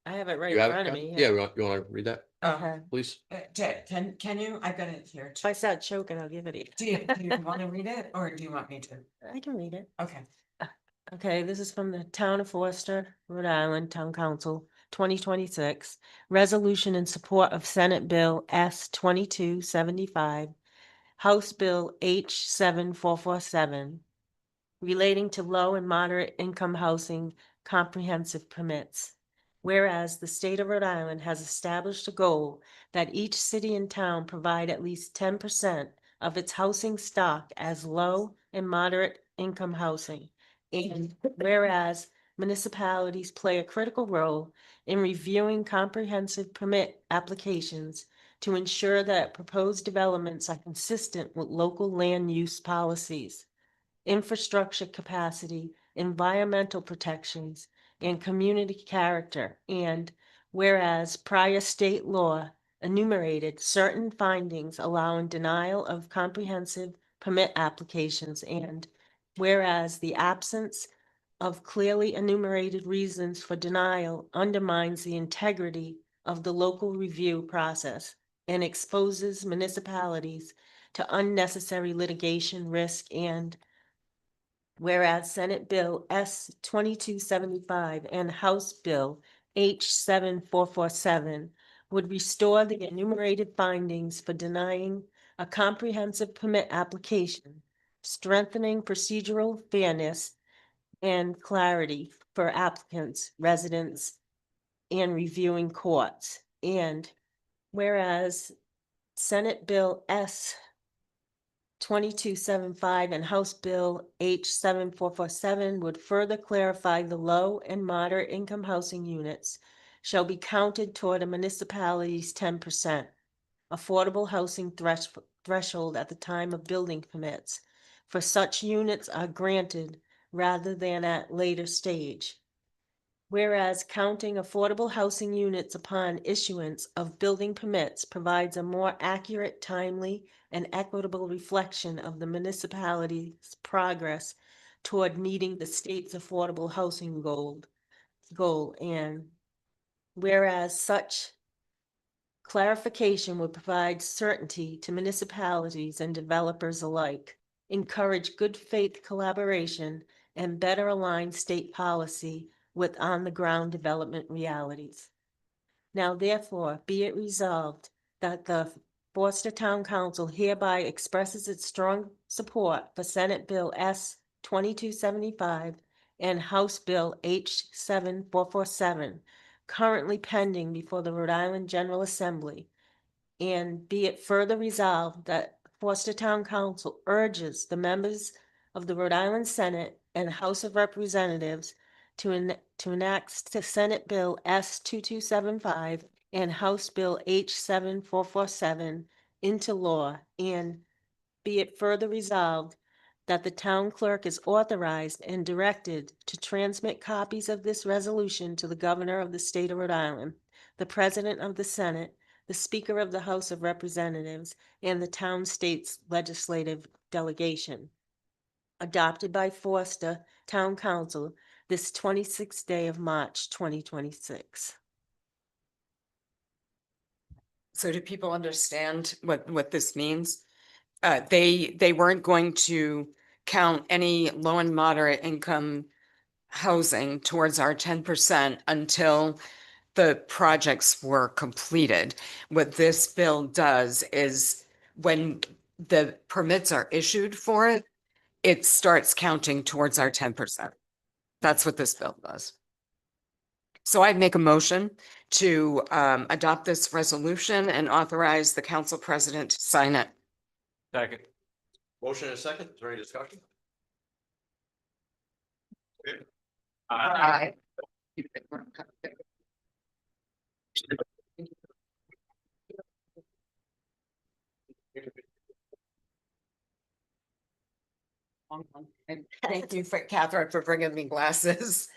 I have it right You in have front it? of me. Yeah, you want to read that, Okay. please? Ted, can you, I've got it here. If I start choking, I'll give it to you. Do you want to read it or do you want me to? I can read it. Okay. Okay, this is from the Town of Forester, Rhode Island Town Council, 2026. Resolution in support of Senate Bill S 2275, House Bill H 7447, relating to low and moderate income housing comprehensive permits. Whereas the state of Rhode Island has established a goal that each city and town provide at least 10% of its housing stock as low and moderate income housing. And whereas municipalities play a critical role in reviewing comprehensive permit applications to ensure that proposed developments are consistent with local land use policies, infrastructure capacity, environmental protections, and community character. And whereas prior state law enumerated certain findings allowing denial of comprehensive permit applications, and whereas the absence of clearly enumerated reasons for denial undermines the integrity of the local review process and exposes municipalities to unnecessary litigation risk. And whereas Senate Bill S 2275 and House Bill H 7447 would restore the enumerated findings for denying a comprehensive permit application, strengthening procedural fairness and clarity for applicants, residents, and reviewing courts. And whereas Senate Bill S 2275 and House Bill H 7447 would further clarify the low and moderate income housing units shall be counted toward a municipality's 10% affordable housing threshold at the time of building permits for such units are granted rather than at later stage. Whereas counting affordable housing units upon issuance of building permits provides a more accurate, timely, and equitable reflection of the municipality's progress toward meeting the state's affordable housing goal. And whereas such clarification would provide certainty to municipalities and developers alike, encourage good faith collaboration, and better align state policy with on-the-ground development realities. Now therefore, be it resolved that the Forster Town Council hereby expresses its strong support for Senate Bill S 2275 and House Bill H 7447, currently pending before the Rhode Island General Assembly. And be it further resolved that Forster Town Council urges the members of the Rhode Island Senate and House of Representatives to enact the Senate Bill S 2275 and House Bill H 7447 into law. And be it further resolved that the town clerk is authorized and directed to transmit copies of this resolution to the governor of the state of Rhode Island, the president of the Senate, the Speaker of the House of Representatives, and the town state's legislative delegation. Adopted by Forster Town Council this 26th day of March, 2026. So do people understand what this means? They weren't going to count any low and moderate income housing towards our 10% until the projects were completed. What this bill does is when the permits are issued for it, it starts counting towards our 10%. That's what this bill does. So I'd make a motion to adopt this resolution and authorize the council president to sign it. Second. Motion and a second, is there any discussion? Aye. And thank you for Catherine for bringing me glasses.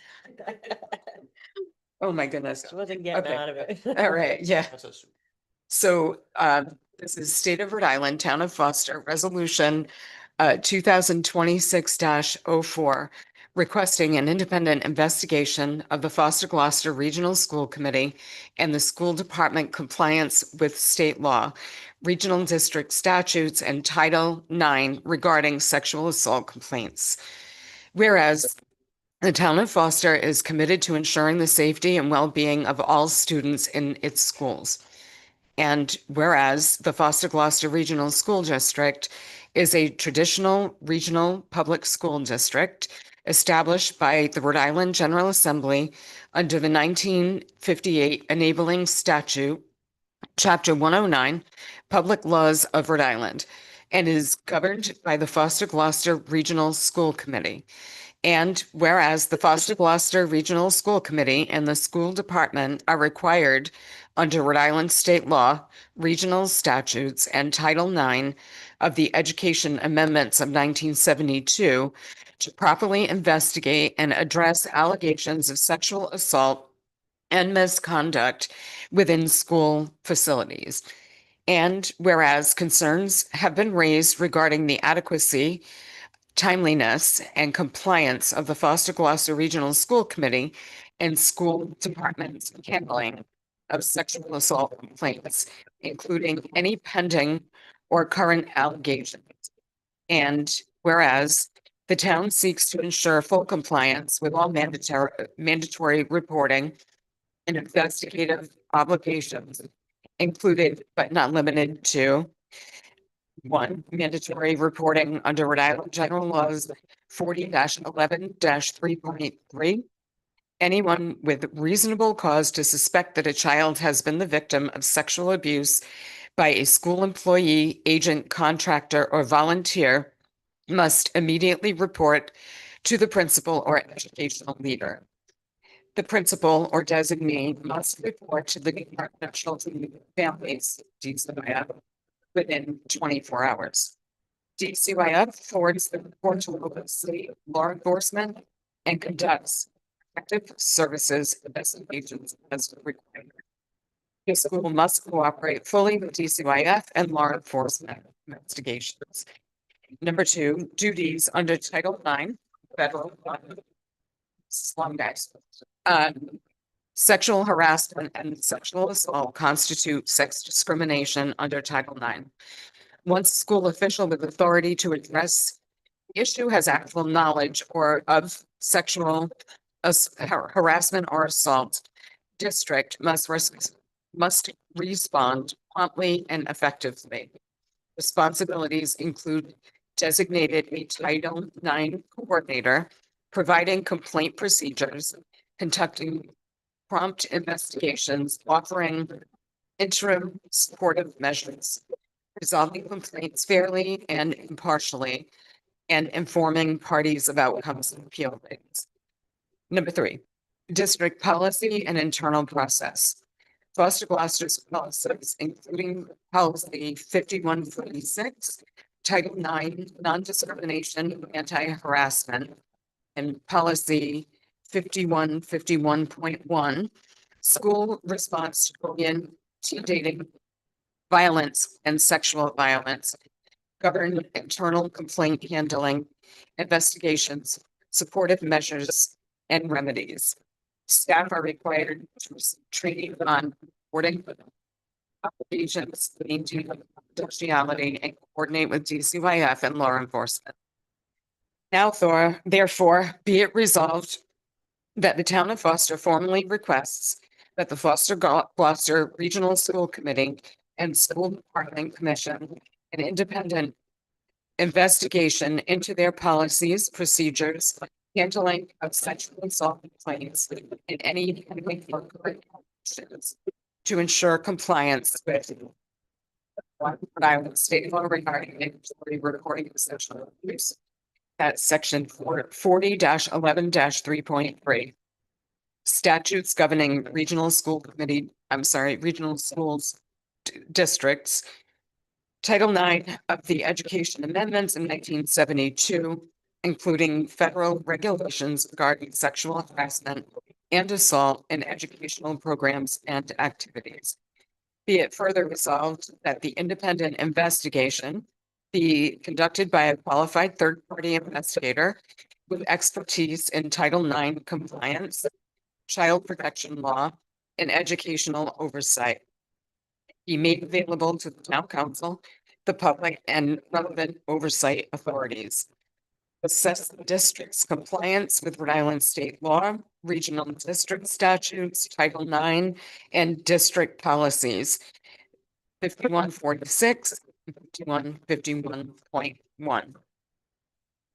Oh, my goodness. Wasn't getting Okay. out of it. All right, yeah. That's a- So This is State of Rhode Island, Town of Foster, Resolution 2026-04, requesting an independent investigation of the Foster Gloucester Regional School Committee and the school department compliance with state law, regional district statutes, and Title IX regarding sexual assault complaints. Whereas the Town of Foster is committed to ensuring the safety and well-being of all students in its schools. And whereas the Foster Gloucester Regional School District is a traditional regional public school district established by the Rhode Island General Assembly under the 1958 Enabling Statute, Chapter 109, Public Laws of Rhode Island, and is governed by the Foster Gloucester Regional School Committee. And whereas the Foster Gloucester Regional School Committee and the school department are required under Rhode Island state law, regional statutes, and Title IX of the Education Amendments of 1972 to properly investigate and address allegations of sexual assault and misconduct within school facilities. And whereas concerns have been raised regarding the adequacy, timeliness, and compliance of the Foster Gloucester Regional School Committee and school department's handling of sexual assault complaints, including any pending or current allegations. And whereas the town seeks to ensure full compliance with all mandatory reporting and investigative obligations, included but not limited to: 1, mandatory reporting under Rhode Island General Laws 40-11-3.3. Anyone with reasonable cause to suspect that a child has been the victim of sexual abuse by a school employee, agent, contractor, or volunteer must immediately report to the principal or educational leader. The principal or designee must report to the Department of Children and Families, DCYF, within 24 hours. DCYF forwards the report to local city law enforcement and conducts protective services investigations as required. The school must cooperate fully with DCYF and law enforcement investigations. Number 2, duties under Title IX, federal slum guys. Sexual harassment and sexual assault constitute sex discrimination under Title IX. Once a school official with authority to address the issue has actual knowledge or of sexual harassment or assault, district must respond promptly and effectively. Responsibilities include designated a Title IX coordinator, providing complaint procedures, conducting prompt investigations, offering interim supportive measures, resolving complaints fairly and impartially, and informing parties of outcomes of appeal rates. Number 3, district policy and internal process. Foster Gloucester's policies, including policy 5146, Title IX, non-discrimination, anti-harassment, and policy 5151.1, school response to bullying, teen dating, violence, and sexual violence, govern internal complaint handling, investigations, supportive measures, and remedies. Staff are required to receive training on reporting obligations, maintain confidentiality, and coordinate with DCYF and law enforcement. Now, therefore, be it resolved that the town of Foster formally requests that the Foster Gloucester Regional School Committee and School Department commission an independent investigation into their policies, procedures, handling of sexual assault complaints, and any handling of current actions to ensure compliance with Rhode Island state law regarding mandatory reporting of sexual abuse. That's section 40-11-3.3. Statutes governing regional schools districts. Title IX of the Education Amendments in 1972, including federal regulations regarding sexual harassment and assault in educational programs and activities. Be it further resolved that the independent investigation be conducted by a qualified third-party investigator with expertise in Title IX compliance, child protection law, and educational oversight. Be made available to the town council, the public, and relevant oversight authorities. Assess the district's compliance with Rhode Island state law, regional district statutes, Title IX, and district policies. 5146, 5151.1.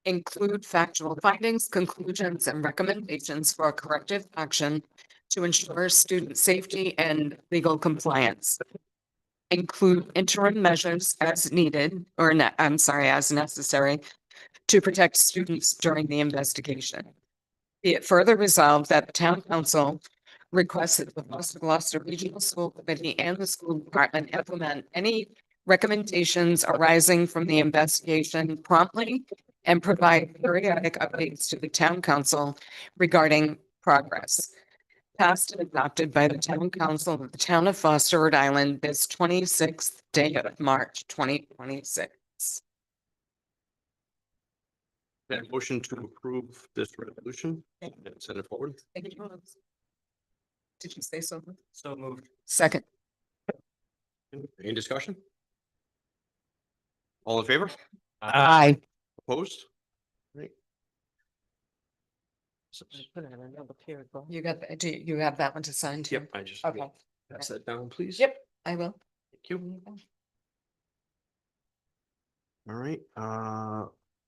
Include factual findings, conclusions, and recommendations for corrective action to ensure student safety and legal compliance. Include interim measures as needed, or as necessary, to protect students during the investigation. Be it further resolved that the town council requests that the Foster Gloucester Regional School Committee and the school department implement any recommendations arising from the investigation promptly and provide periodic updates to the town council regarding progress. Passed and adopted by the town council of the town of Foster, Rhode Island, this 26th day of March, 2026. That motion to approve this resolution and send it forward. Did you say so? So moved. Second. Any discussion? All in favor? Aye. Opposed? Right. Put it in another paragraph. You got, do you have that one to sign too? Yep, I just Okay. pass that down, please. Yep, I will. Thank you. All right,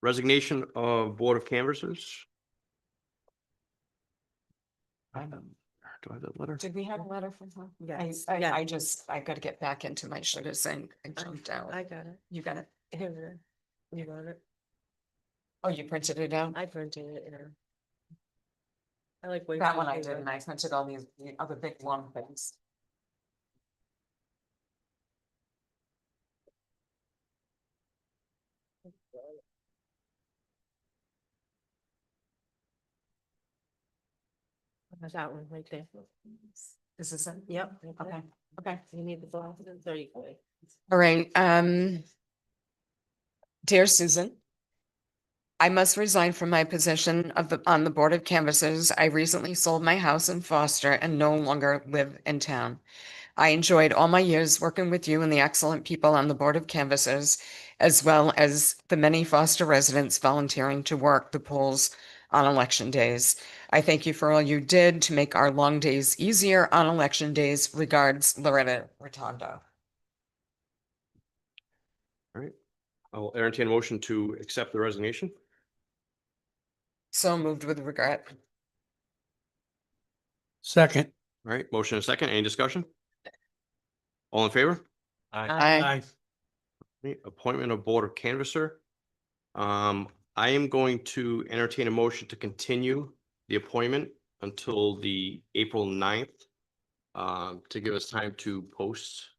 resignation of Board of Canvassers. Do I have that letter? Did we have a letter from her? Yes, I yeah. got to get back into my shouldas and I jumped out. I got it. You got it? Here it is. You got it. Oh, you printed it out? I printed it, yeah. I like. That one I didn't. I printed all these the other big long things. That one right there. This is it? Yep. Okay, okay. You need the glasses, there you go. All right, dear Susan, I must resign from my position on the Board of Canvassers. I recently sold my house in Foster and no longer live in town. I enjoyed all my years working with you and the excellent people on the Board of Canvassers, as well as the many Foster residents volunteering to work the polls on election days. I thank you for all you did to make our long days easier on election days. Regards, Loretta Rotondo. All right, I will entertain a motion to accept the resignation. So moved with regret. Second. All right, motion and second, any discussion? All in favor? Aye. Right, appointment of Board of Canvasser. I am going to entertain a motion to continue the appointment until the April 9th. To give us time to post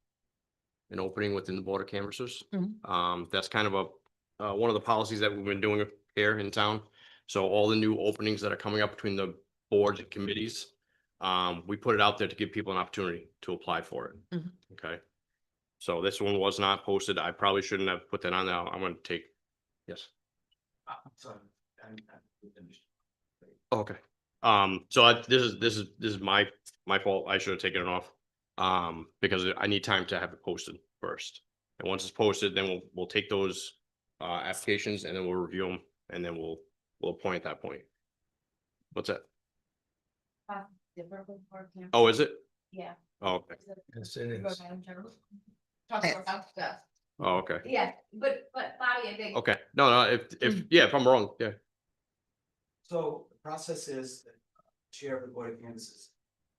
an opening within the Board of Canvassers. That's kind of one of the policies that we've been doing here in town. So all the new openings that are coming up between the boards and committees, we put it out there to give people an opportunity to apply for it. Mhm. Okay. So this one was not posted. I probably shouldn't have put that on there. I'm gonna take, yes. Sorry. Okay. So this is my fault. I should have taken it off. Because I need time to have it posted first. And once it's posted, then we'll take those applications and then we'll review them and then we'll appoint at that point. What's that? Oh, is it? Yeah. Oh, okay. Yes, it is. Talk about stuff. Oh, okay. Yeah, but Bobby, I think. Okay. No, if I'm wrong, yeah. So the process is that Chair of the Board of Canvassers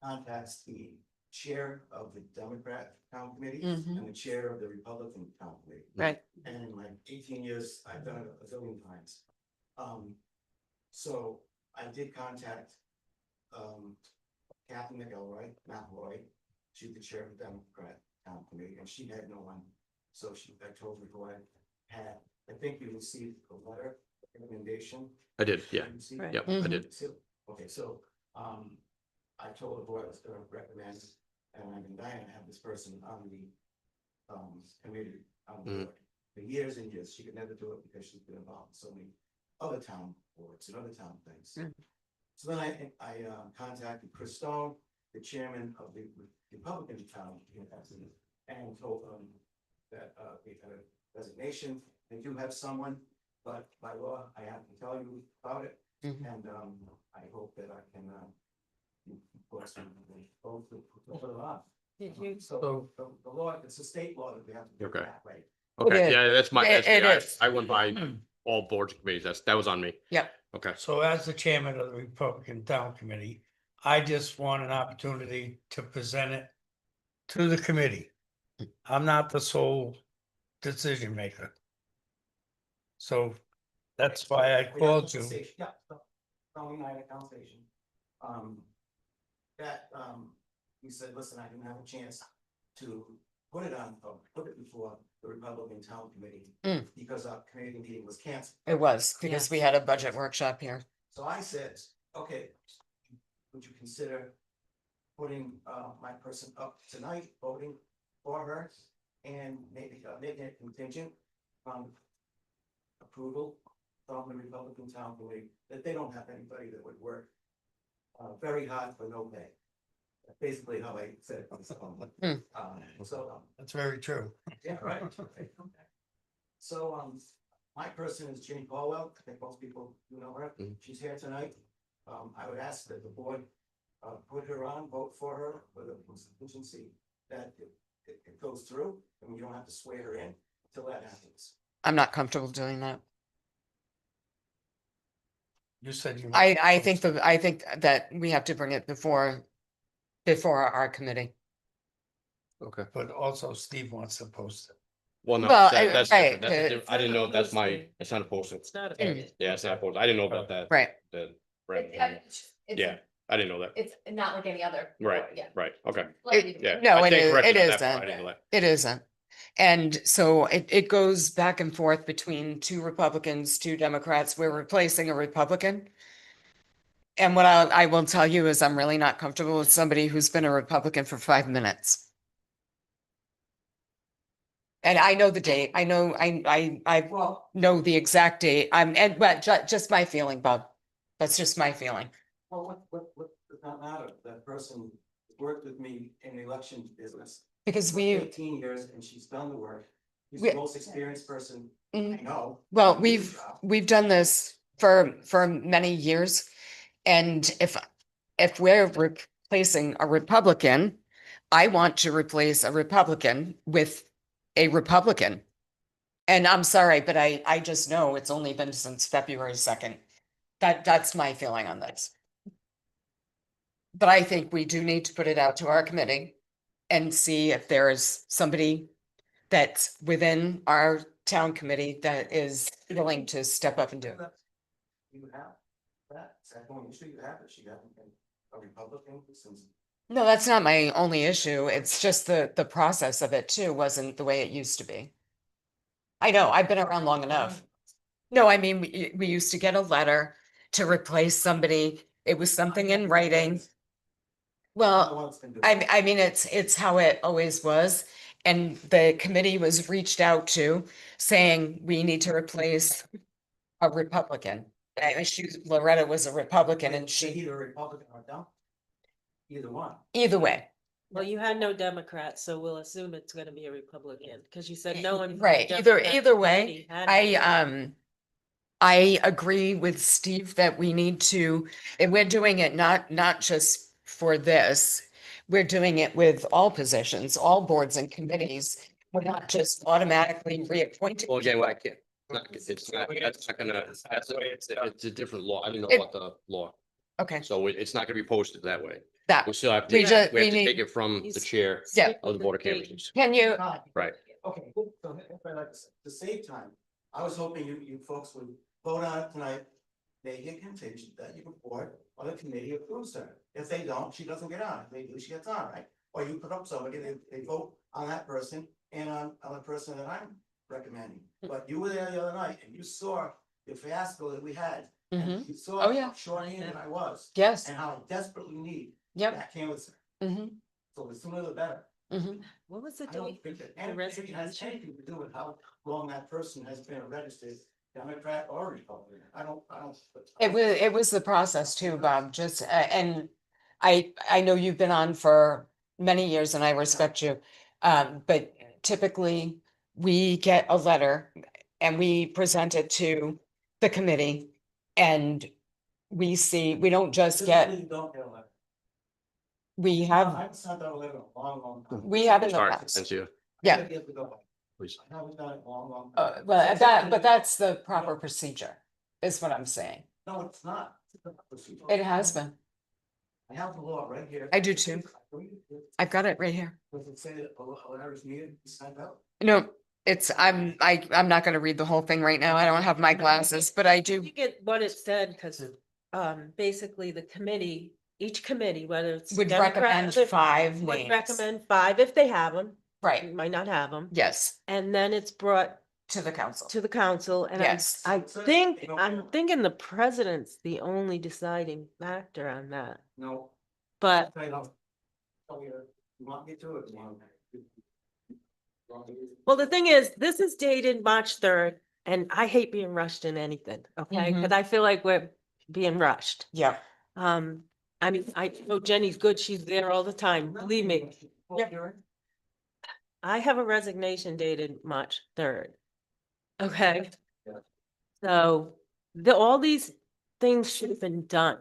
contacts the Chair of the Democrat Town Committee Mhm. and the Chair of the Republican Town Committee. Right. And in like 18 years, I've done it a zillion times. So I did contact Kathy McElroy, she's the Chair of the Democrat Town Committee, and she had no one. So I told her who I had. I think you received a letter recommendation. I did, yeah. You received? Right. Yep, I did. Okay, so, I told her who I was gonna recommend, and I've been dying to have this person on the committee on Mhm. board for years and years. She could never do it because she's been involved in so many other town boards and other town things. Mm. So then I contacted Chris Stone, the chairman of the Republican town, and told them that we had a resignation. They do have someone, but by law, I have to tell you about it. Mhm. And I hope that I can both put it off. So the law, it's a state law that we have to do Okay. that, right? Okay, is. yeah, that's my, It- it that's, is. I went by all boards and committees. That was on me. Yep. Okay. So as the chairman of the Republican Town Committee, I just want an opportunity to present it to the committee. I'm not the sole decision maker. So that's why I We had a called you. conversation, yeah, Tony and I had a conversation. That, he said, listen, I didn't have a chance to put it on, put it before the Republican Town Committee. Mm. Because our committee meeting was canceled. It was, because we had a budget workshop here. So I said, okay, would you consider putting my person up tonight, voting for her? And maybe making it contingent on approval from the Republican Town Committee, that they don't have anybody that would work very hard for no pay. That's basically how I said it on the phone. So, That's very true. yeah, right. So, my person is Jane Caldwell. I think most people do know her. Mhm. She's here tonight. I would ask that the board put her on, vote for her with a contingency that it goes through, and we don't have to swear her in until that happens. I'm not comfortable doing that. You said you. I think that we have to bring it before our committee. Okay. But also Steve wants to post it. Well, no, Well, that's right, different. That's a I didn't know that's my, it's not a posting. It's not a. Mm. Yeah, it's not a posting. I didn't know about that. Right. That. It's- Yeah, I didn't know that. It's not like any other. Right, board, Yeah. right, okay. Slightly Yeah. different. No, I it stand is, corrected it on that part. I isn't. didn't know that. It isn't. And so it goes back and forth between two Republicans, two Democrats. We're replacing a Republican. And what I will tell you is I'm really not comfortable with somebody who's been a Republican for 5 minutes. And I know the date. I know, I know the exact date. But just my feeling, Bob. That's just my feeling. Well, what does that matter? That person worked with me in the election business. Because for we, 18 years, and she's done the work. She's We- the most experienced person Mhm. I know. well, Good we've job. done this for many years. And if we're replacing a Republican, I want to replace a Republican with a Republican. And I'm sorry, but I just know it's only been since February 2nd. That's my feeling on this. But I think we do need to put it out to our committee and see if there's somebody that's within our town committee that is willing to step up and do it. You have that, is that one issue you have, that she hasn't been a Republican since? No, that's not my only issue. It's just the process of it too wasn't the way it used to be. I know, I've been around long enough. No, I mean, we used to get a letter to replace somebody. It was something in writing. Well, I mean, it's how it always was. And the committee was reached out to saying we need to replace a Republican. Loretta was a Republican and she, Either a Republican or don't. Either one. either way. Well, you had no Democrats, so we'll assume it's gonna be a Republican, because you said no one. from the Right, Democratic either way, Party had- I agree with Steve that we need to, and we're doing it not just for this. We're doing it with all positions, all boards and committees. We're not just automatically reappointing. Well, again, I can't, it's not, that's not gonna, it's a different law. I didn't know It- about the law. Okay, So it's not gonna be posted that way. that, We still have to, We we ju- have we to need- take it from the chair yeah, of the Board of Canvassers. can you, Right. Okay, good. So if I like to save time, I was hoping you folks would vote on it tonight. Make it contingent that your board or the committee approves her. If they don't, she doesn't get on. If they do, she gets on, right? Or you put up somebody, they vote on that person and on the person that I'm recommending. But you were there the other night and you saw the fiasco that we had. and Mhm. You saw Oh, yeah. how short-handed I was yes, and how I desperately need yep, that canvasser. mhm. So the sooner the better. What was the I don't date? think that The anything has resignation? anything to do with how long that person has been a registered Democrat or Republican. I don't. It was the process too, Bob, just, and I know you've been on for many years and I respect you. But typically we get a letter and we present it to the committee and we don't just get, Typically, you don't get a letter. we I have, haven't sent out a letter in a long, long time. we have in the Sorry, past. thanks you. Yeah. Years ago. Please. I haven't done it in a long, long time. Well, but that's the proper procedure, is what I'm saying. No, it's not. It has been. I have the law right here. I do too. I've got it right here. Does it say that a letter is needed to be sent out? No, I'm not gonna read the whole thing right now. I don't have my glasses, but I do. You get what it said, because basically the committee, each committee, whether it's. Would Democrat, recommend other- 5 would names. recommend 5 if they have them. Right, You might not have them. yes, And then it's brought to the council. to the council and Yes. I'm thinking the president's the only deciding factor on that. No. But I don't. Tell me, you want me to, or do you want me to? well, the thing is, this is dated March 3rd and I hate being rushed in anything, okay? Cause I feel like we're being rushed. Yeah. I mean, I know Jenny's good. She's there all the time. Believe me. I have a resignation dated March 3rd. Okay. So all these things should have been done.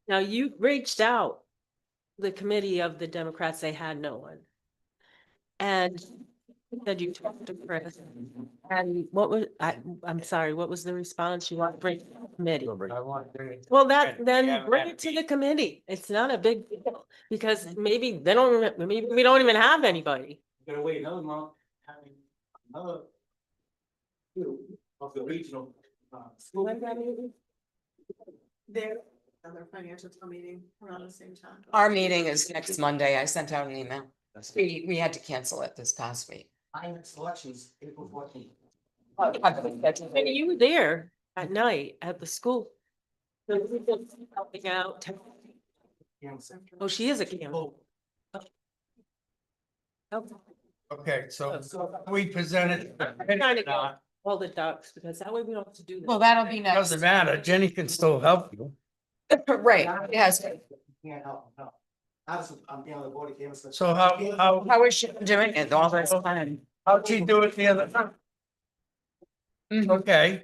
Now you reached out, the committee of the Democrats, they had no one. And said you talked to Chris. And what was, I'm sorry, what was the response? You want to bring it to the committee? I want to bring it. Well, Yeah, then bring it to the committee. It's not a big deal because maybe they don't, maybe we don't even have anybody. Gonna wait another month, having another. Two of the regional. School. There, another financial meeting around the same time. Our meeting is next Monday. I sent out an email. We had to cancel it this past week. Finance elections, April 14th. And you were there at night at the school. So we were helping out. Oh, she is a candidate. Okay, so we presented. Trying to get all the ducks because that way we don't have to do this. Well, that'll be next. Doesn't matter, Jenny can still help you. Right, yes. Can't help, no. I'm the board of canvassers. So how, How is she doing it all this time? how'd she do it the other time? Okay,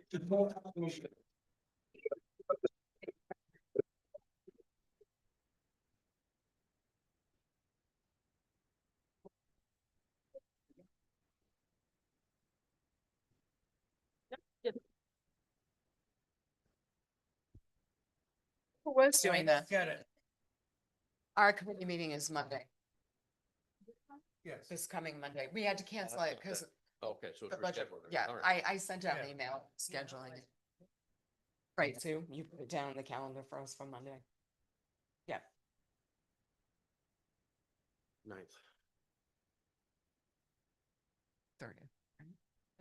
Who was doing that? get it, Our committee meeting is Monday, yes. this coming Monday. We had to cancel it because Okay, so. the it's budget, rescheduled. yeah, All right. I sent out an email scheduling it. Right, Sue, you put it down on the calendar for us for Monday. Yeah, 9th. 30th.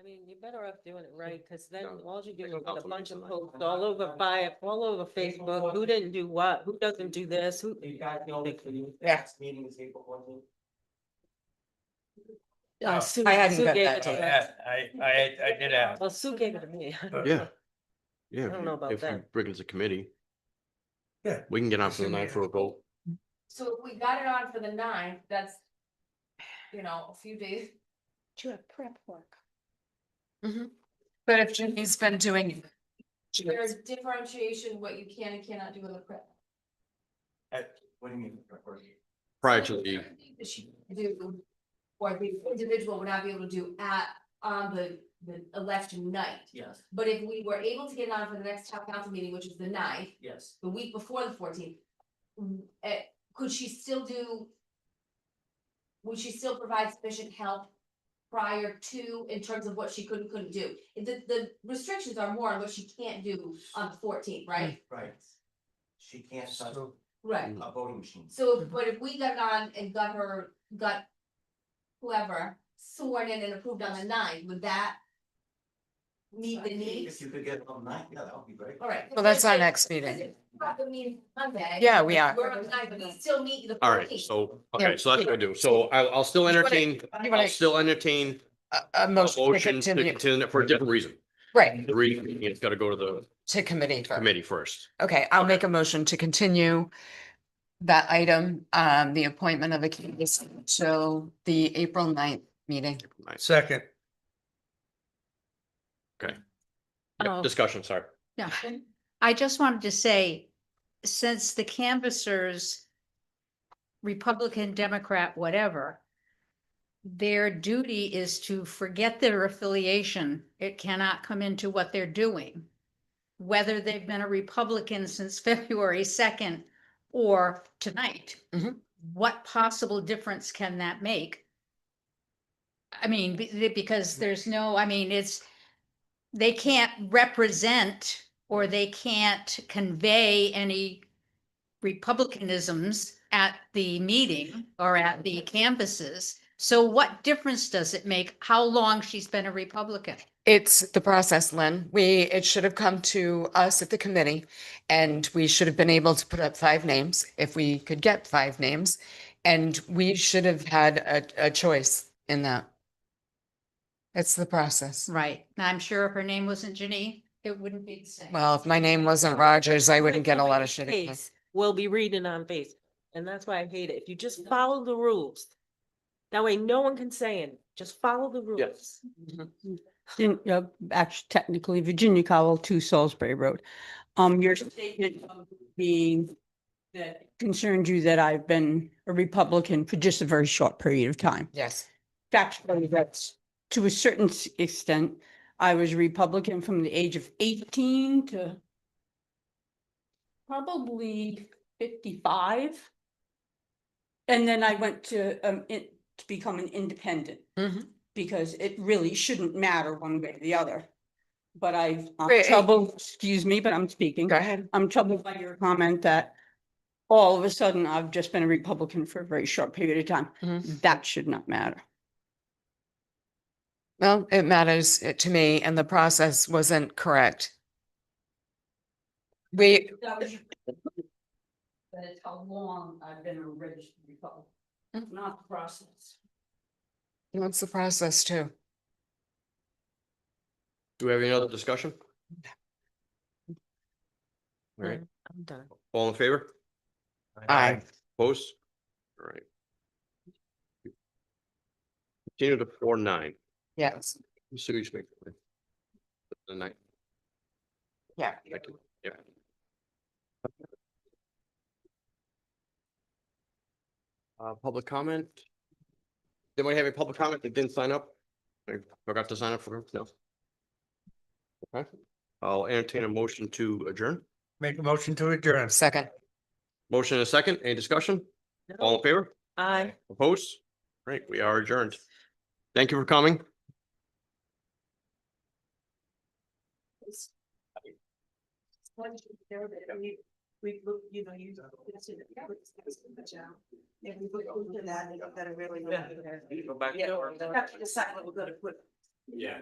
I mean, you're better off doing it right, because then No, all you do I is go put a council bunch of meeting. posts all over all over Facebook, who didn't do what, who doesn't do this, who. You guys know that the Yeah. next meeting is April 14th. Sue- I hadn't Sue got gave that it to yet. us. I did ask. Well, Sue gave it to me. Yeah. Yeah. I don't know about if you that. bring it to committee. Yeah. We can get on for the Assuming night for a vote. So if we got it on for the 9th, that's, you know, a few days. You have prep work. But if Jenny's been doing. There's differentiation, what you can and cannot do with the prep. What do you mean? Prior to the, That she do, or the individual would not be able to do on the election night. Yes, But if we were able to get it on for the next town council meeting, which is the 9th, yes. the week before the 14th. Could she still do? Would she still provide sufficient help prior to, in terms of what she couldn't do? The restrictions are more on what she can't do on the 14th, right? Right. She can't touch So, Right. a voting machine. So, but if we got it on and got whoever sworn in and approved on the 9th, would that? meet the If needs. you could get it on night, yeah, that would be great. All right. Well, that's our next meeting. Have the meeting Monday. Yeah, we are. We're on time, but we still meet the. All right, 14th. so, Yeah. okay, so that's what I do. So I'll still You wanna- entertain, you I'll wanna- still entertain A a motion to motion to continue, continue it for a different reason. right, The reason, it's gotta go to the to committee first. committee first. Okay, I'll Okay. make a motion to continue that item, the appointment of a candidate till the April 9th meeting. Second, Yep, Oh. discussion, sorry. Yeah, I just wanted to say, since the canvassers, Republican, Democrat, whatever, their duty is to forget their affiliation. It cannot come into what they're doing. Whether they've been a Republican since February 2nd or tonight. Mhm. What possible difference can that make? I mean, because there's no, I mean, they can't represent or they can't convey any republicanisms at the meeting or at the canvases. So what difference does it make how long she's been a Republican? It's the process, Lynn. It should have come to us at the committee and we should have been able to put up 5 names if we could get 5 names. And we should have had a choice in that. It's the process. Right. And I'm sure if her name wasn't Janine, it wouldn't be the same. Well, if my name wasn't Rogers, I wouldn't get a lot of shit. Face will be reading on face. And that's why I hate it. If you just follow the rules. That way no one can say it. Just follow the rules. Yes. Actually, technically, Virginia Cowell, 2 Salisbury Road. Your statement of being that concerned you that I've been a Republican for just a very short period of time. Yes. Factually, that's to a certain extent. I was a Republican from the age of 18 to probably 55. And then I went to become an independent. Mhm. Because it really shouldn't matter one way or the other. But I'm Wait, troubled, excuse me, but I'm speaking. Go ahead. I'm troubled by your comment that all of a sudden I've just been a Republican for a very short period of time. Mhm. That should not matter. Well, it matters to me and the process wasn't correct. We, That is how long I've been a registered Republican, not the process. what's the process too? Do we have any other discussion? All right, I'm done. all in favor? Aye. Opposed? All right. Continue to 4-9. Yes. So you speak. The night. Yeah. Thank you. Yeah. Public comment? Anybody have any public comment that didn't sign up? I forgot to sign up for, no. Okay, I'll entertain a motion to adjourn. make a motion to adjourn. Second. Motion and a second, any discussion? All in favor? Aye. Opposed? Great, we are adjourned. Thank you for coming. We look, you know, you. If we look into that, you gotta really. Go back. Have to decide what we're gonna put. Yeah.